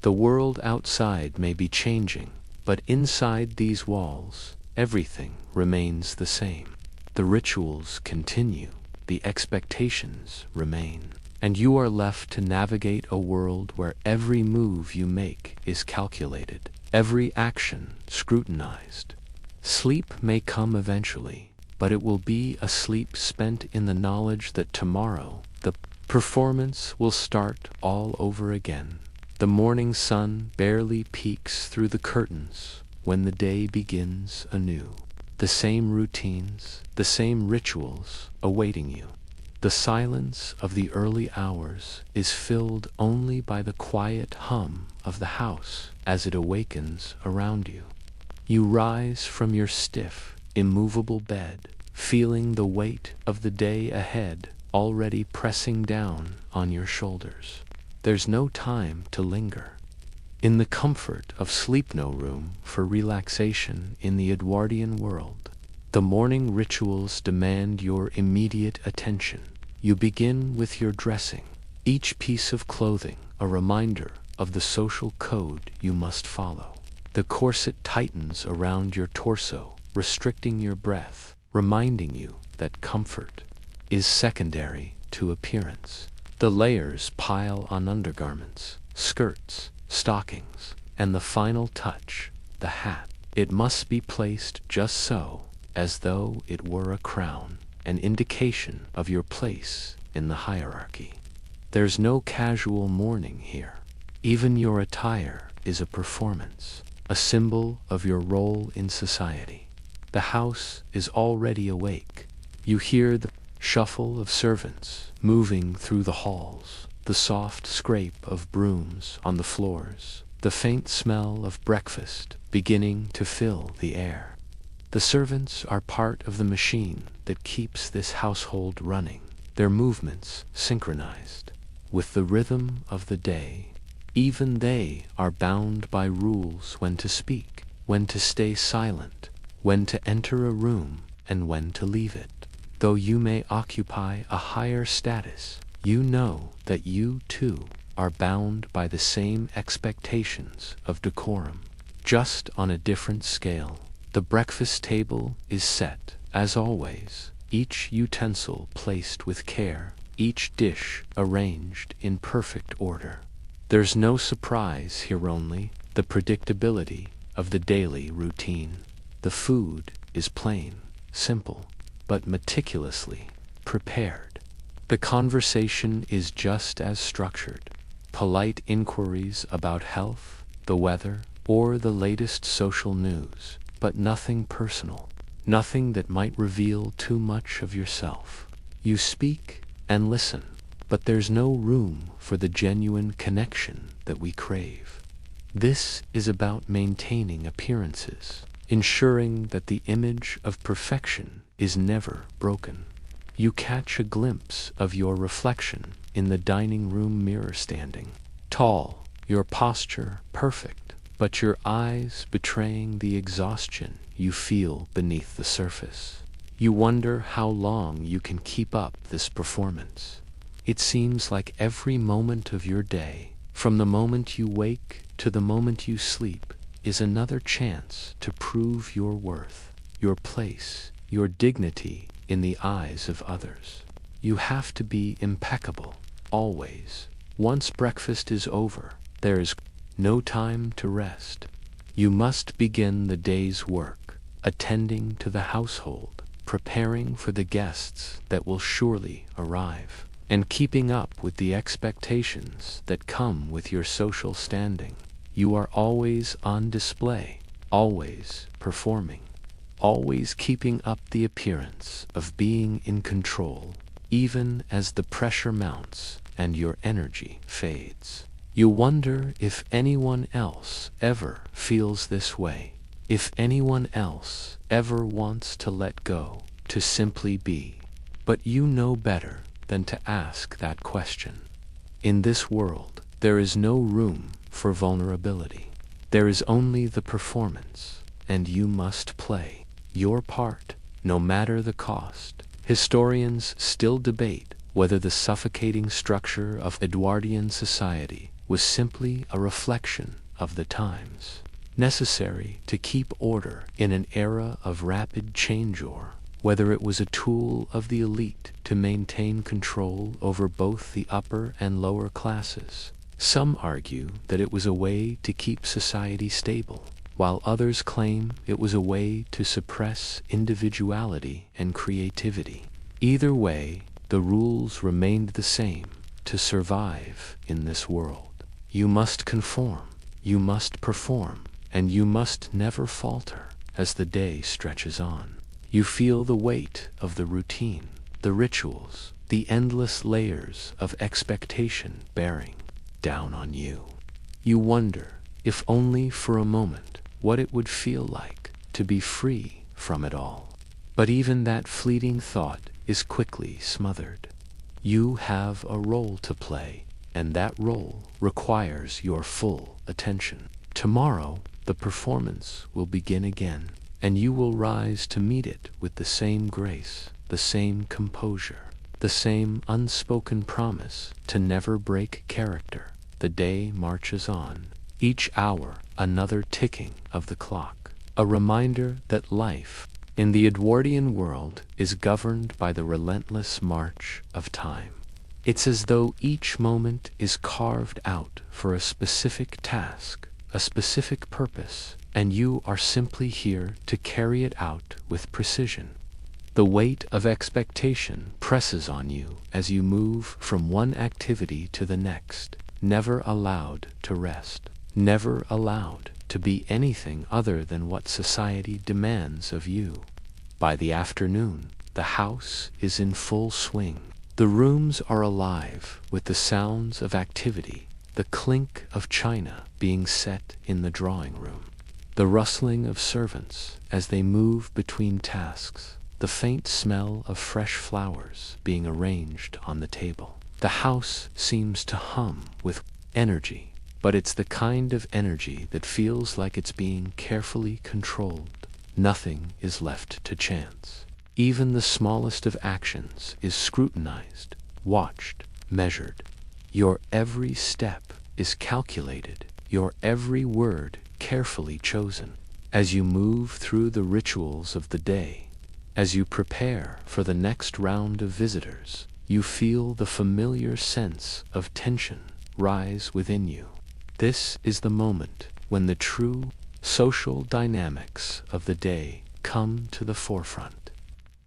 The world outside may be changing, but inside these walls, everything remains the same. The rituals continue, the expectations remain. and you are left to navigate a world where every move you make is calculated, every action scrutinized. Sleep may come eventually, but it will be a sleep spent in the knowledge that tomorrow the performance will start all over again. The morning sun barely peeks through the curtains when the day begins anew. The same routines, the same rituals awaiting you. The silence of the early hours is filled only by the quiet hum of the house as it awakens around you. You rise from your stiff, immovable bed, feeling the weight of the day ahead already pressing down on your shoulders. There's no time to linger. In the comfort of sleep, no room for relaxation in the Edwardian world. The morning rituals demand your immediate attention. You begin with your dressing, each piece of clothing a reminder of the social code you must follow. The corset tightens around your torso, restricting your breath, reminding you that comfort is secondary to appearance. The layers pile on undergarments, skirts, stockings, and the final touch, the hat. It must be placed just so, as though it were a crown, an indication of your place in the hierarchy. There's no casual mourning here. Even your attire is a performance, a symbol of your role in society. The house is already awake. You hear the shuffle of servants moving through the halls, the soft scrape of brooms on the floors, the faint smell of breakfast beginning to fill the air. The servants are part of the machine that keeps this household running, their movements synchronized with the rhythm of the day. Even they are bound by rules: when to speak, when to stay silent, when to enter a room, and when to leave it. Though you may occupy a higher status, you know that you, too, are bound by the same expectations of decorum, just on a different scale. The breakfast table is set, as always, each utensil placed with care, each dish arranged in perfect order. There's no surprise here, only the predictability of the daily routine. The food is plain, simple, but meticulously prepared. The conversation is just as structured. Polite inquiries about health, the weather, or the latest social news, but nothing personal, nothing that might reveal too much of yourself. You speak and listen, but there's no room for the genuine connection that we crave. This is about maintaining appearances, ensuring that the image of perfection is never broken. You catch a glimpse of your reflection in the dining room mirror, standing tall, your posture perfect, but your eyes betraying the exhaustion you feel beneath the surface. You wonder how long you can keep up this performance. It seems like every moment of your day, from the moment you wake to the moment you sleep, is another chance to prove your worth, your place, your dignity in the eyes of others. You have to be impeccable, always. Once breakfast is over, there is no time to rest. You must begin the day's work, attending to the household, preparing for the guests that will surely arrive, and keeping up with the expectations that come with your social standing. You are always on display, always performing, always keeping up the appearance of being in control, even as the pressure mounts and your energy fades. You wonder if anyone else ever feels this way, if anyone else ever wants to let go, to simply be. But you know better than to ask that question. In this world, there is no room for vulnerability. There is only the performance, and you must play your part, no matter the cost. Historians still debate whether the suffocating structure of Edwardian society was simply a reflection of the times, necessary to keep order in an era of rapid change, or whether it was a tool of the elite to maintain control over both the upper and lower classes. Some argue that it was a way to keep society stable, while others claim it was a way to suppress individuality and creativity. Either way, the rules remained the same: to survive in this world, you must conform, you must perform, and you must never falter. As the day stretches on, you feel the weight of the routine, the rituals, the endless layers of expectation bearing down on you. You wonder, if only for a moment, what it would feel like to be free from it all. But even that fleeting thought is quickly smothered. You have a role to play, and that role requires your full attention. Tomorrow, the performance will begin again, and you will rise to meet it with the same grace, the same composure, the same unspoken promise to never break character. The day marches on, each hour another ticking of the clock, a reminder that life in the Edwardian world is governed by the relentless march of time. It's as though each moment is carved out for a specific task, a specific purpose, and you are simply here to carry it out with precision. The weight of expectation presses on you as you move from one activity to the next, never allowed to rest, never allowed to be anything other than what society demands of you. By the afternoon, the house is in full swing. The rooms are alive with the sounds of activity, the clink of china being set in the drawing room, the rustling of servants as they move between tasks, the faint smell of fresh flowers being arranged on the table. The house seems to hum with energy, but it's the kind of energy that feels like it's being carefully controlled. Nothing is left to chance. Even the smallest of actions is scrutinized, watched, measured. Your every step is calculated, your every word carefully chosen. As you move through the rituals of the day, as you prepare for the next round of visitors, you feel the familiar sense of tension rise within you. This is the moment when the true social dynamics of the day come to the forefront.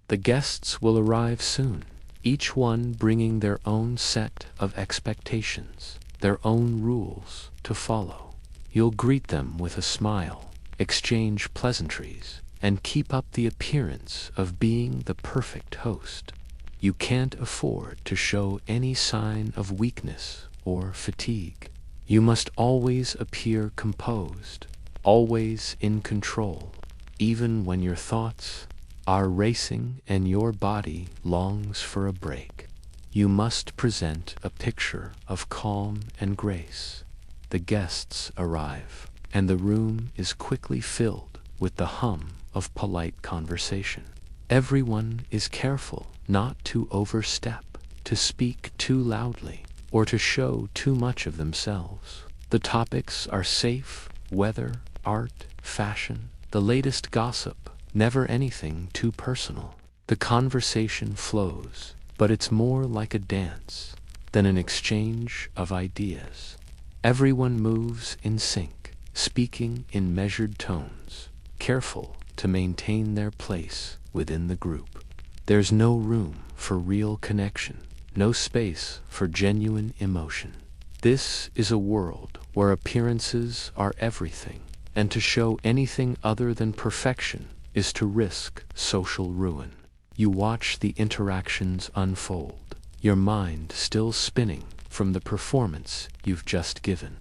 The guests will arrive soon, each one bringing their own set of expectations, their own rules to follow. You'll greet them with a smile, exchange pleasantries, and keep up the appearance of being the perfect host. You can't afford to show any sign of weakness or fatigue. You must always appear composed, always in control, even when your thoughts are racing and your body longs for a break. You must present a picture of calm and grace. The guests arrive, and the room is quickly filled with the hum of polite conversation. Everyone is careful not to overstep, to speak too loudly, or to show too much of themselves. The topics are safe: weather, art, fashion, the latest gossip, never anything too personal. The conversation flows, but it's more like a dance than an exchange of ideas. Everyone moves in sync, speaking in measured tones, careful to maintain their place within the group. There's no room for real connection, no space for genuine emotion. This is a world where appearances are everything, and to show anything other than perfection is to risk social ruin. You watch the interactions unfold, your mind still spinning from the performance you've just given.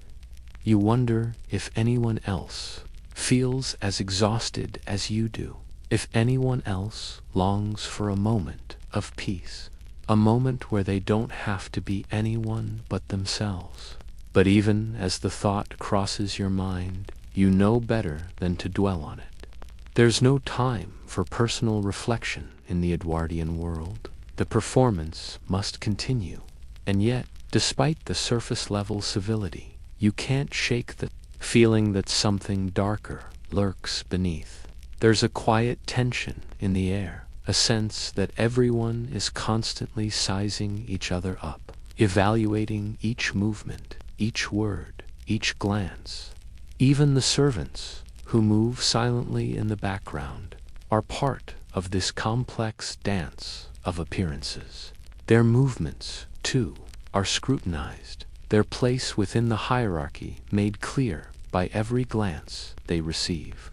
You wonder if anyone else feels as exhausted as you do, if anyone else longs for a moment of peace, a moment where they don't have to be anyone but themselves. But even as the thought crosses your mind, you know better than to dwell on it. There's no time for personal reflection in the Edwardian world. The performance must continue, and yet, despite the surface-level civility, you can't shake the feeling that something darker lurks beneath. There's a quiet tension in the air, a sense that everyone is constantly sizing each other up, evaluating each movement, each word, each glance. Even the servants, who move silently in the background, are part of this complex dance of appearances. Their movements, too, are scrutinized, their place within the hierarchy made clear by every glance they receive.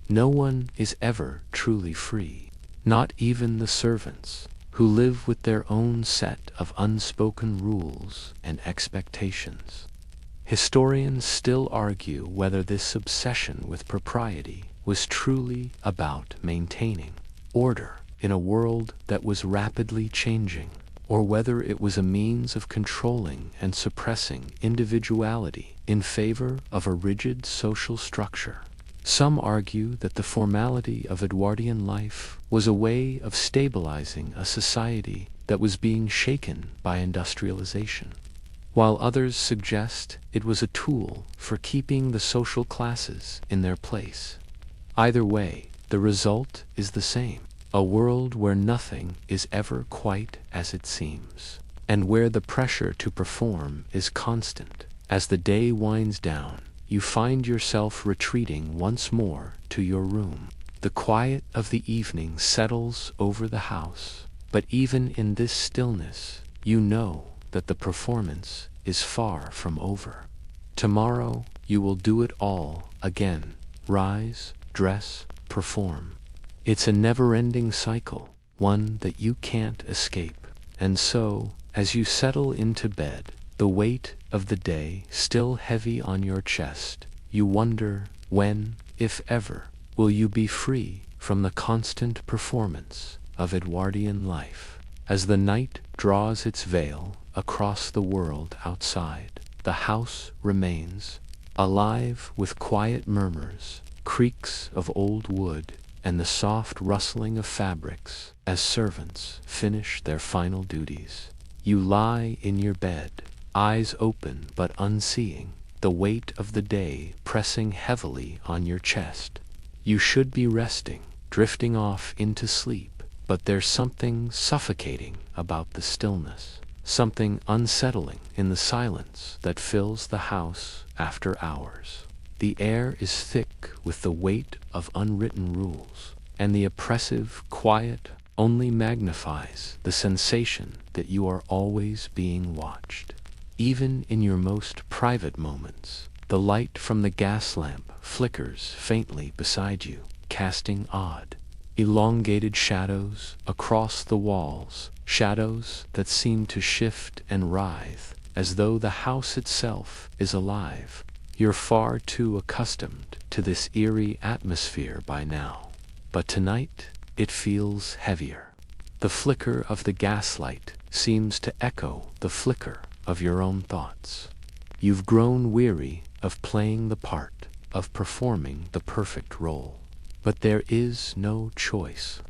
No one is ever truly free, not even the servants, who live with their own set of unspoken rules and expectations. Historians still argue whether this obsession with propriety was truly about maintaining order in a world that was rapidly changing, or whether it was a means of controlling and suppressing individuality in favor of a rigid social structure. Some argue that the formality of Edwardian life was a way of stabilizing a society that was being shaken by industrialization, while others suggest it was a tool for keeping the social classes in their place. Either way, the result is the same: a world where nothing is ever quite as it seems, and where the pressure to perform is constant. As the day winds down, you find yourself retreating once more to your room. The quiet of the evening settles over the house, but even in this stillness, you know that the performance is far from over. Tomorrow, you will do it all again: rise, dress, perform. It's a never-ending cycle, one that you can't escape. And so, as you settle into bed, the weight of the day still heavy on your chest, you wonder when, if ever, will you be free from the constant performance of Edwardian life. As the night draws its veil across the world outside, the house remains alive with quiet murmurs, creaks of old wood, and the soft rustling of fabrics as servants finish their final duties. You lie in your bed, eyes open but unseeing, the weight of the day pressing heavily on your chest. You should be resting, drifting off into sleep, but there's something suffocating about the stillness, something unsettling in the silence that fills the house after hours. The air is thick with the weight of unwritten rules, and the oppressive quiet only magnifies the sensation that you are always being watched. Even in your most private moments, the light from the gas lamp flickers faintly beside you, casting odd, elongated shadows across the walls, shadows that seem to shift and writhe, as though the house itself is alive. You're far too accustomed to this eerie atmosphere by now, but tonight it feels heavier. The flicker of the gaslight seems to echo the flicker of your own thoughts. You've grown weary of playing the part, of performing the perfect role. But there is no choice.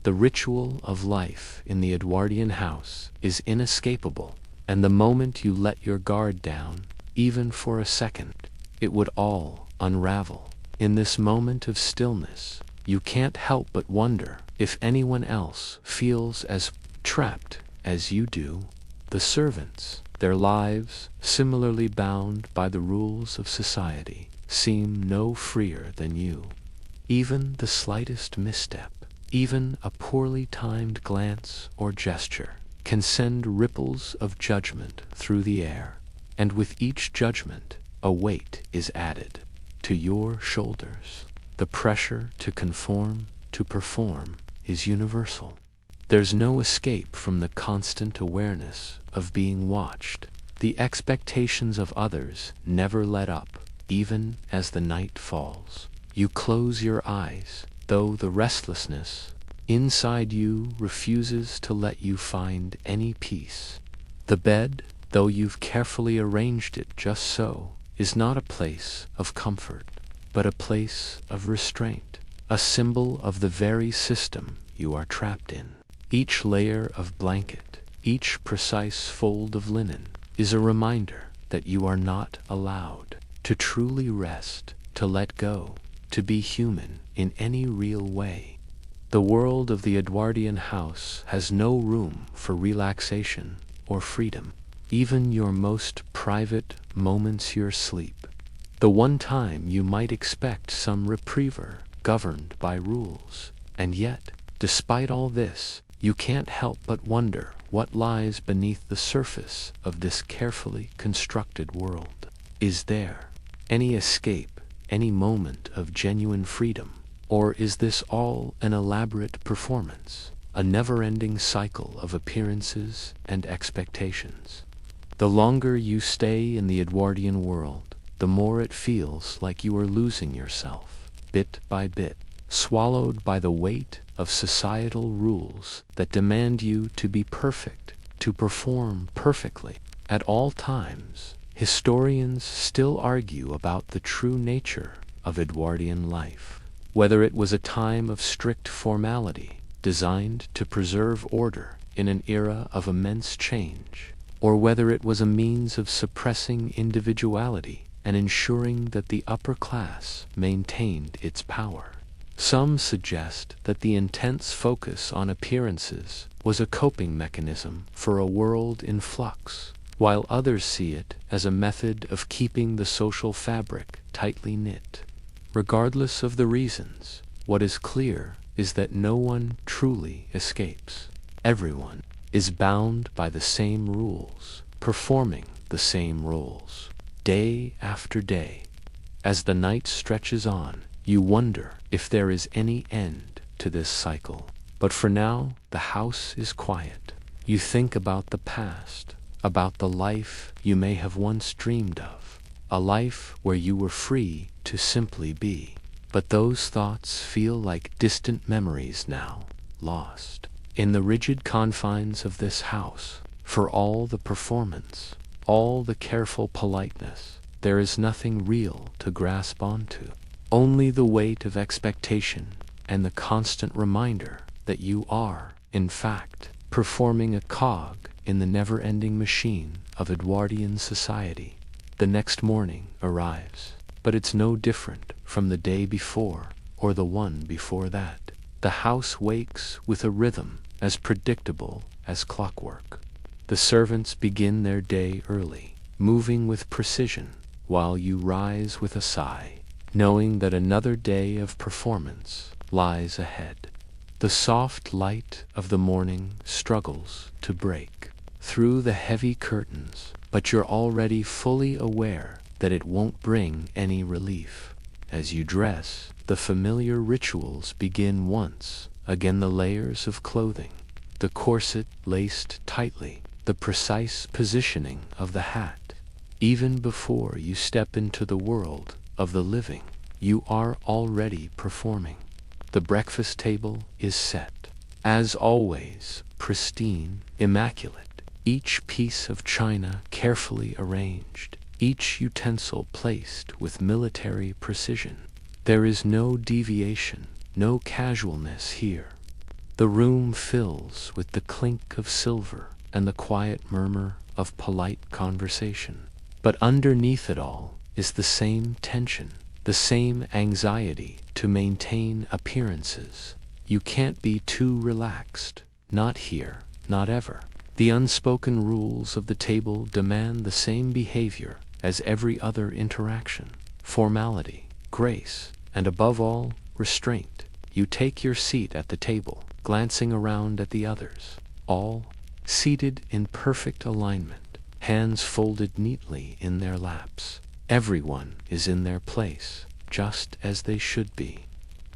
The ritual of life in the Edwardian house is inescapable, and the moment you let your guard down, even for a second, it would all unravel. In this moment of stillness, you can't help but wonder if anyone else feels as trapped as you do. The servants, their lives similarly bound by the rules of society, seem no freer than you. Even the slightest misstep, even a poorly timed glance or gesture, can send ripples of judgment through the air, and with each judgment, a weight is added to your shoulders. The pressure to conform, to perform, is universal. There's no escape from the constant awareness of being watched. The expectations of others never let up, even as the night falls. You close your eyes, though the restlessness inside you refuses to let you find any peace. The bed, though you've carefully arranged it just so, is not a place of comfort, but a place of restraint, a symbol of the very system you are trapped in. Each layer of blanket, each precise fold of linen, is a reminder that you are not allowed to truly rest, to let go, to be human in any real way. The world of the Edwardian house has no room for relaxation or freedom. Even your most private moments, your sleep, the one time you might expect some reprieve, governed by rules. And yet, despite all this, you can't help but wonder what lies beneath the surface of this carefully constructed world. Is there any escape, any moment of genuine freedom? Or is this all an elaborate performance, a never-ending cycle of appearances and expectations? The longer you stay in the Edwardian world, the more it feels like you are losing yourself, bit by bit, swallowed by the weight of societal rules that demand you to be perfect, to perform perfectly at all times. Historians still argue about the true nature of Edwardian life, whether it was a time of strict formality designed to preserve order in an era of immense change, or whether it was a means of suppressing individuality and ensuring that the upper class maintained its power. Some suggest that the intense focus on appearances was a coping mechanism for a world in flux, while others see it as a method of keeping the social fabric tightly knit. Regardless of the reasons, what is clear is that no one truly escapes. Everyone is bound by the same rules, performing the same roles, day after day. As the night stretches on, you wonder if there is any end to this cycle. But for now, the house is quiet. You think about the past, about the life you may have once dreamed of, a life where you were free to simply be. But those thoughts feel like distant memories now, lost in the rigid confines of this house. For all the performance, all the careful politeness, there is nothing real to grasp onto. Only the weight of expectation and the constant reminder that you are, in fact, performing a cog in the never-ending machine of Edwardian society. The next morning arrives, but it's no different from the day before or the one before that. The house wakes with a rhythm as predictable as clockwork. The servants begin their day early, moving with precision, while you rise with a sigh, knowing that another day of performance lies ahead. The soft light of the morning struggles to break through the heavy curtains, but you're already fully aware that it won't bring any relief. As you dress, the familiar rituals begin once again: the layers of clothing, the corset laced tightly, the precise positioning of the hat. Even before you step into the world of the living, you are already performing. The breakfast table is set, as always, pristine, immaculate. Each piece of china carefully arranged, each utensil placed with military precision. There is no deviation, no casualness here. The room fills with the clink of silver and the quiet murmur of polite conversation. But underneath it all is the same tension, the same anxiety to maintain appearances. You can't be too relaxed, not here, not ever. The unspoken rules of the table demand the same behavior as every other interaction: formality, grace, and above all, restraint. You take your seat at the table, glancing around at the others, all seated in perfect alignment, hands folded neatly in their laps. Everyone is in their place, just as they should be.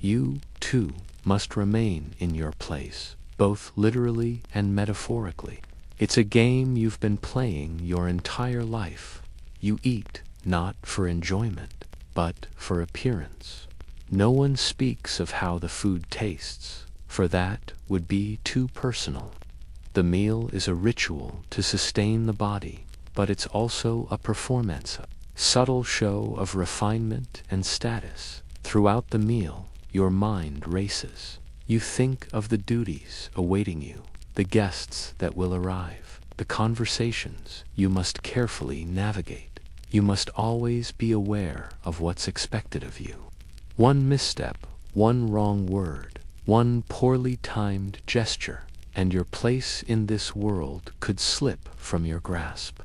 You, too, must remain in your place, both literally and metaphorically. It's a game you've been playing your entire life. You eat not for enjoyment, but for appearance. No one speaks of how the food tastes, for that would be too personal. The meal is a ritual to sustain the body, but it's also a performance, a subtle show of refinement and status. Throughout the meal, your mind races. You think of the duties awaiting you, the guests that will arrive, the conversations you must carefully navigate. You must always be aware of what's expected of you. One misstep, one wrong word, One poorly timed gesture, and your place in this world could slip from your grasp.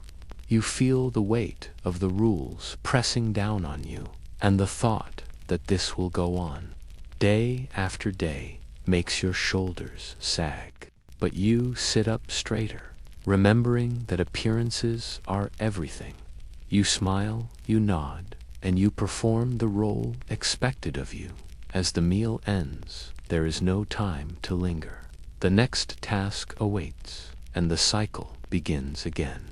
You feel the weight of the rules pressing down on you, and the thought that this will go on day after day makes your shoulders sag. But you sit up straighter, remembering that appearances are everything. You smile, you nod, and you perform the role expected of you. As the meal ends, there is no time to linger. The next task awaits, and the cycle begins again.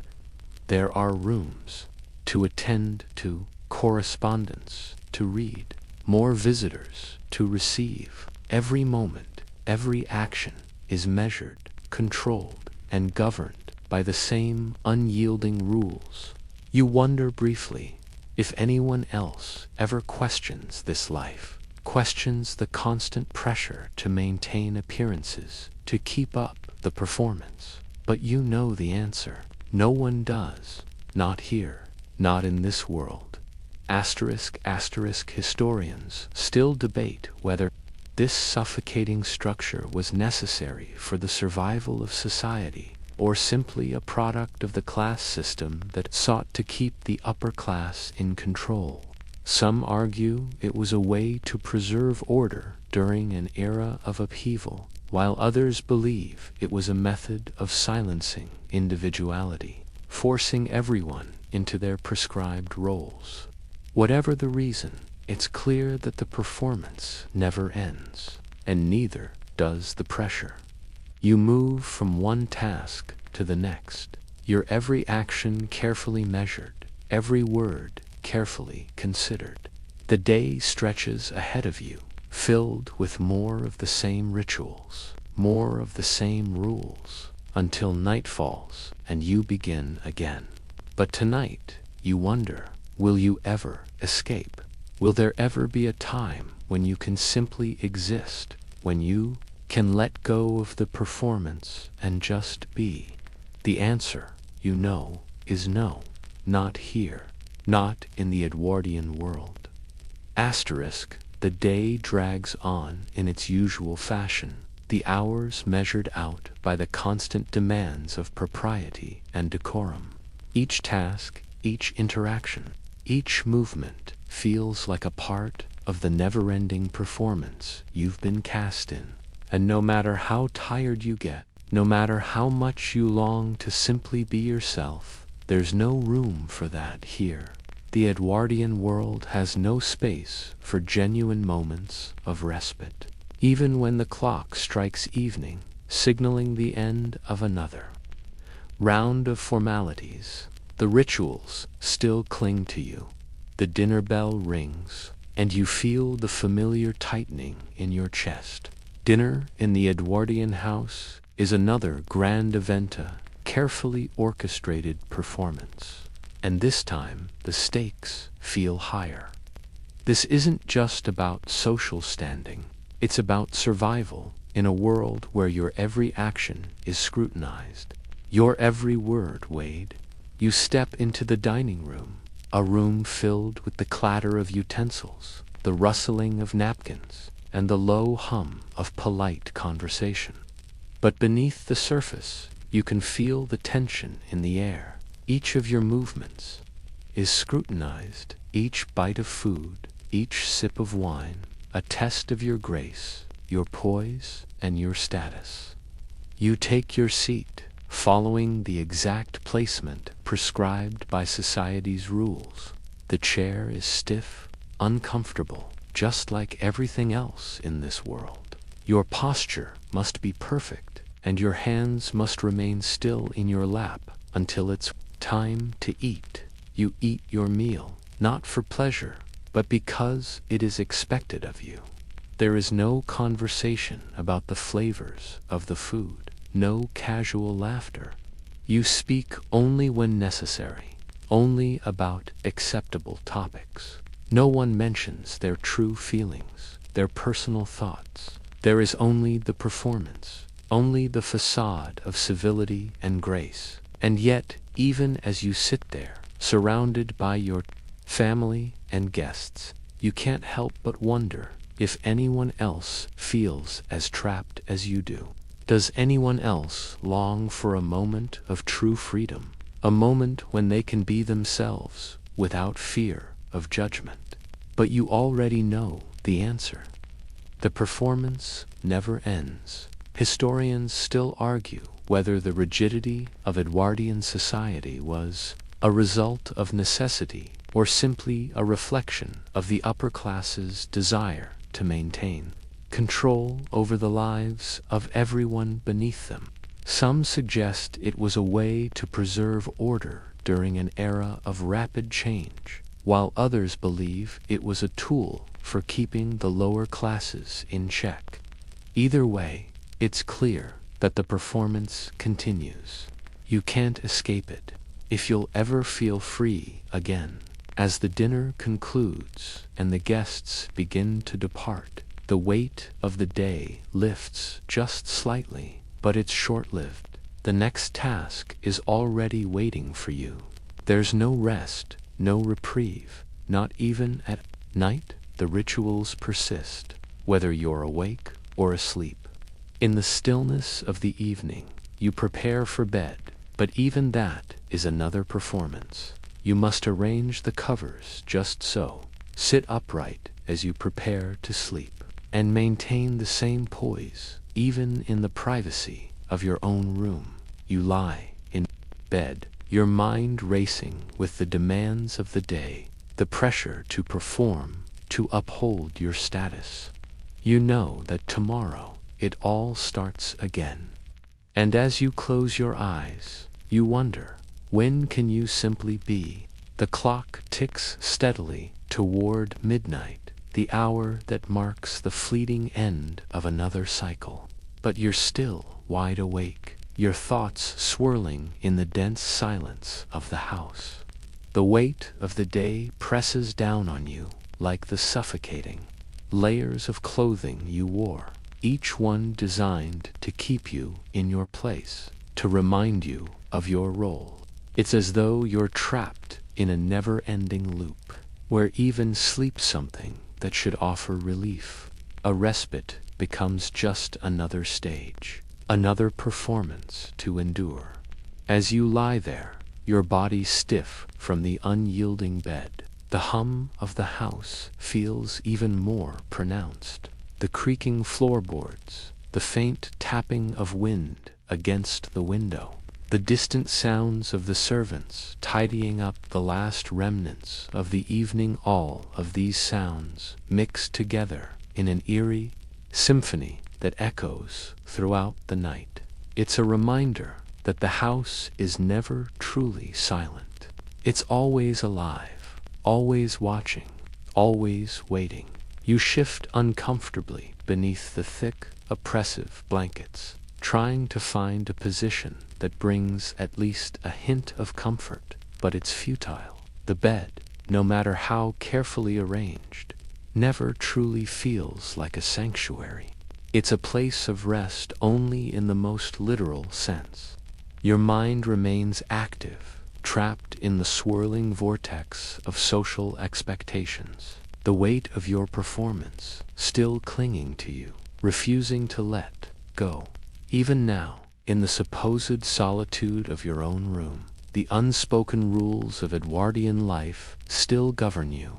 There are rooms to attend to, correspondence to read, more visitors to receive. Every moment, every action is measured, controlled, and governed by the same unyielding rules. You wonder briefly if anyone else ever questions this life, questions the constant pressure to maintain appearances, to keep up the performance. But you know the answer. No one does. Not here. Not in this world. Historians still debate whether this suffocating structure was necessary for the survival of society, or simply a product of the class system that sought to keep the upper class in control. Some argue it was a way to preserve order during an era of upheaval, while others believe it was a method of silencing individuality, forcing everyone into their prescribed roles. Whatever the reason, it's clear that the performance never ends, and neither does the pressure. You move from one task to the next, your every action carefully measured, every word carefully considered. The day stretches ahead of you, filled with more of the same rituals, more of the same rules, until night falls and you begin again. But tonight, you wonder, will you ever escape? Will there ever be a time when you can simply exist, when you can let go of the performance and just be? The answer, you know, is no. Not here. Not in the Edwardian world. The day drags on in its usual fashion, the hours measured out by the constant demands of propriety and decorum. Each task, each interaction, each movement feels like a part of the never-ending performance you've been cast in. And no matter how tired you get, no matter how much you long to simply be yourself, there's no room for that here. The Edwardian world has no space for genuine moments of respite, even when the clock strikes evening, signaling the end of another round of formalities. The rituals still cling to you. The dinner bell rings, and you feel the familiar tightening in your chest. Dinner in the Edwardian house is another grand event, a carefully orchestrated performance. And this time, the stakes feel higher. This isn't just about social standing. It's about survival in a world where your every action is scrutinized. Your every word weighed. You step into the dining room, a room filled with the clatter of utensils, the rustling of napkins, and the low hum of polite conversation. But beneath the surface, you can feel the tension in the air. Each of your movements is scrutinized, each bite of food, each sip of wine, a test of your grace, your poise, and your status. You take your seat, following the exact placement prescribed by society's rules. The chair is stiff, uncomfortable, just like everything else in this world. Your posture must be perfect, and your hands must remain still in your lap until it's time to eat. You eat your meal, not for pleasure, but because it is expected of you. There is no conversation about the flavors of the food, no casual laughter. You speak only when necessary, only about acceptable topics. No one mentions their true feelings, their personal thoughts. There is only the performance, only the facade of civility and grace. And yet, even as you sit there, surrounded by your family and guests, you can't help but wonder, if anyone else feels as trapped as you do. Does anyone else long for a moment of true freedom? A moment when they can be themselves without fear of judgment? But you already know the answer. The performance never ends. Historians still argue whether the rigidity of Edwardian society was a result of necessity or simply a reflection of the upper class's desire to maintain control over the lives of everyone beneath them. Some suggest it was a way to preserve order during an era of rapid change, while others believe it was a tool for keeping the lower classes in check. Either way, it's clear that the performance continues. You can't escape it. If you'll ever feel free again, as the dinner concludes and the guests begin to depart, the weight of the day lifts just slightly, but it's short-lived. The next task is already waiting for you. There's no rest, no reprieve, not even at night. The rituals persist, whether you're awake or asleep. In the stillness of the evening, you prepare for bed, but even that is another performance. You must arrange the covers just so, sit upright as you prepare to sleep, and maintain the same poise, even in the privacy of your own room. You lie in bed, your mind racing with the demands of the day, the pressure to perform, to uphold your status. You know that tomorrow it all starts again. And as you close your eyes, you wonder, when can you simply be? The clock ticks steadily toward midnight, the hour that marks the fleeting end of another cycle. But you're still wide awake, your thoughts swirling in the dense silence of the house. The weight of the day presses down on you like the suffocating layers of clothing you wore, each one designed to keep you in your place, to remind you of your role. It's as though you're trapped in a never-ending loop, where even sleep, something that should offer relief, a respite, becomes just another stage, another performance to endure. As you lie there, your body stiff from the unyielding bed, the hum of the house feels even more pronounced. The creaking floorboards, the faint tapping of wind against the window, the distant sounds of the servants tidying up the last remnants of the evening, all of these sounds mixed together in an eerie symphony that echoes throughout the night. It's a reminder that the house is never truly silent. It's always alive, always watching, always waiting. You shift uncomfortably beneath the thick, oppressive blankets, trying to find a position that brings at least a hint of comfort, but it's futile. The bed, no matter how carefully arranged, never truly feels like a sanctuary. It's a place of rest only in the most literal sense. Your mind remains active, trapped in the swirling vortex of social expectations, the weight of your performance still clinging to you, refusing to let go. Even now, in the supposed solitude of your own room, the unspoken rules of Edwardian life still govern you.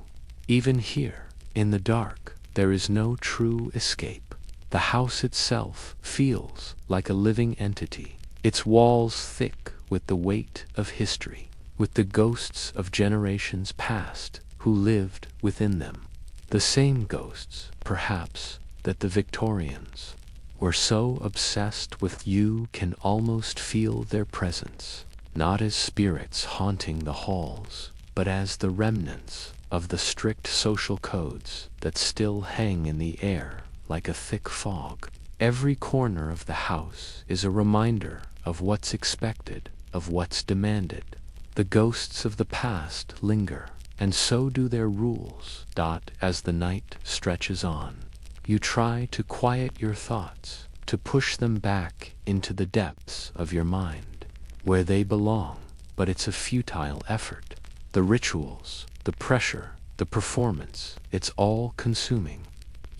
Even here, in the dark, there is no true escape. The house itself feels like a living entity, its walls thick with the weight of history, with the ghosts of generations past who lived within them. The same ghosts, perhaps, that the Victorians were so obsessed with. You can almost feel their presence, not as spirits haunting the halls, but as the remnants of the strict social codes that still hang in the air like a thick fog. Every corner of the house is a reminder of what's expected, of what's demanded. The ghosts of the past linger, and so do their rules. As the night stretches on, you try to quiet your thoughts, to push them back into the depths of your mind, where they belong, but it's a futile effort. The rituals, the pressure, the performance, it's all consuming.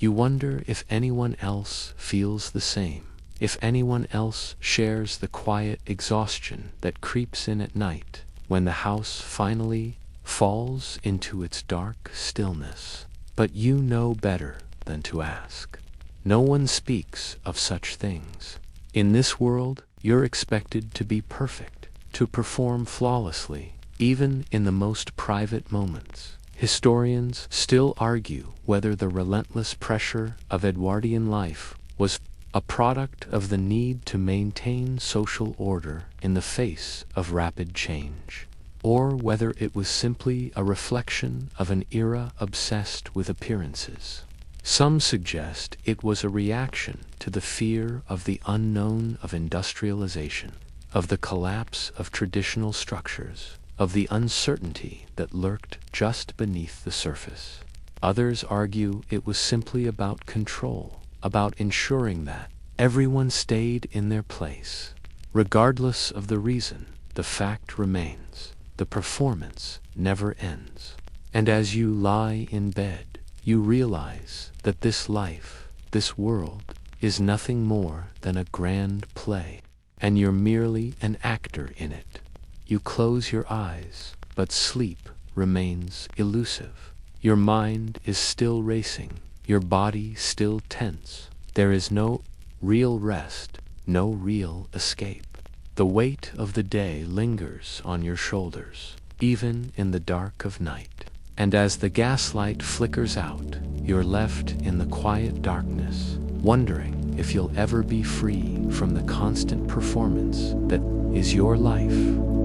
You wonder if anyone else feels the same, if anyone else shares the quiet exhaustion that creeps in at night when the house finally falls into its dark stillness. But you know better than to ask. No one speaks of such things. In this world, you're expected to be perfect, to perform flawlessly, even in the most private moments. Historians still argue whether the relentless pressure of Edwardian life was a product of the need to maintain social order in the face of rapid change, or whether it was simply a reflection of an era obsessed with appearances. Some suggest it was a reaction to the fear of the unknown of industrialization, of the collapse of traditional structures, of the uncertainty that lurked just beneath the surface. Others argue it was simply about control, about ensuring that everyone stayed in their place. Regardless of the reason, the fact remains: the performance never ends. And as you lie in bed, you realize that this life, this world, is nothing more than a grand play, and you're merely an actor in it. You close your eyes, but sleep remains elusive. Your mind is still racing, your body still tense. There is no real rest, no real escape. The weight of the day lingers on your shoulders, even in the dark of night. And as the gaslight flickers out, you're left in the quiet darkness, wondering if you'll ever be free from the constant performance that is your life.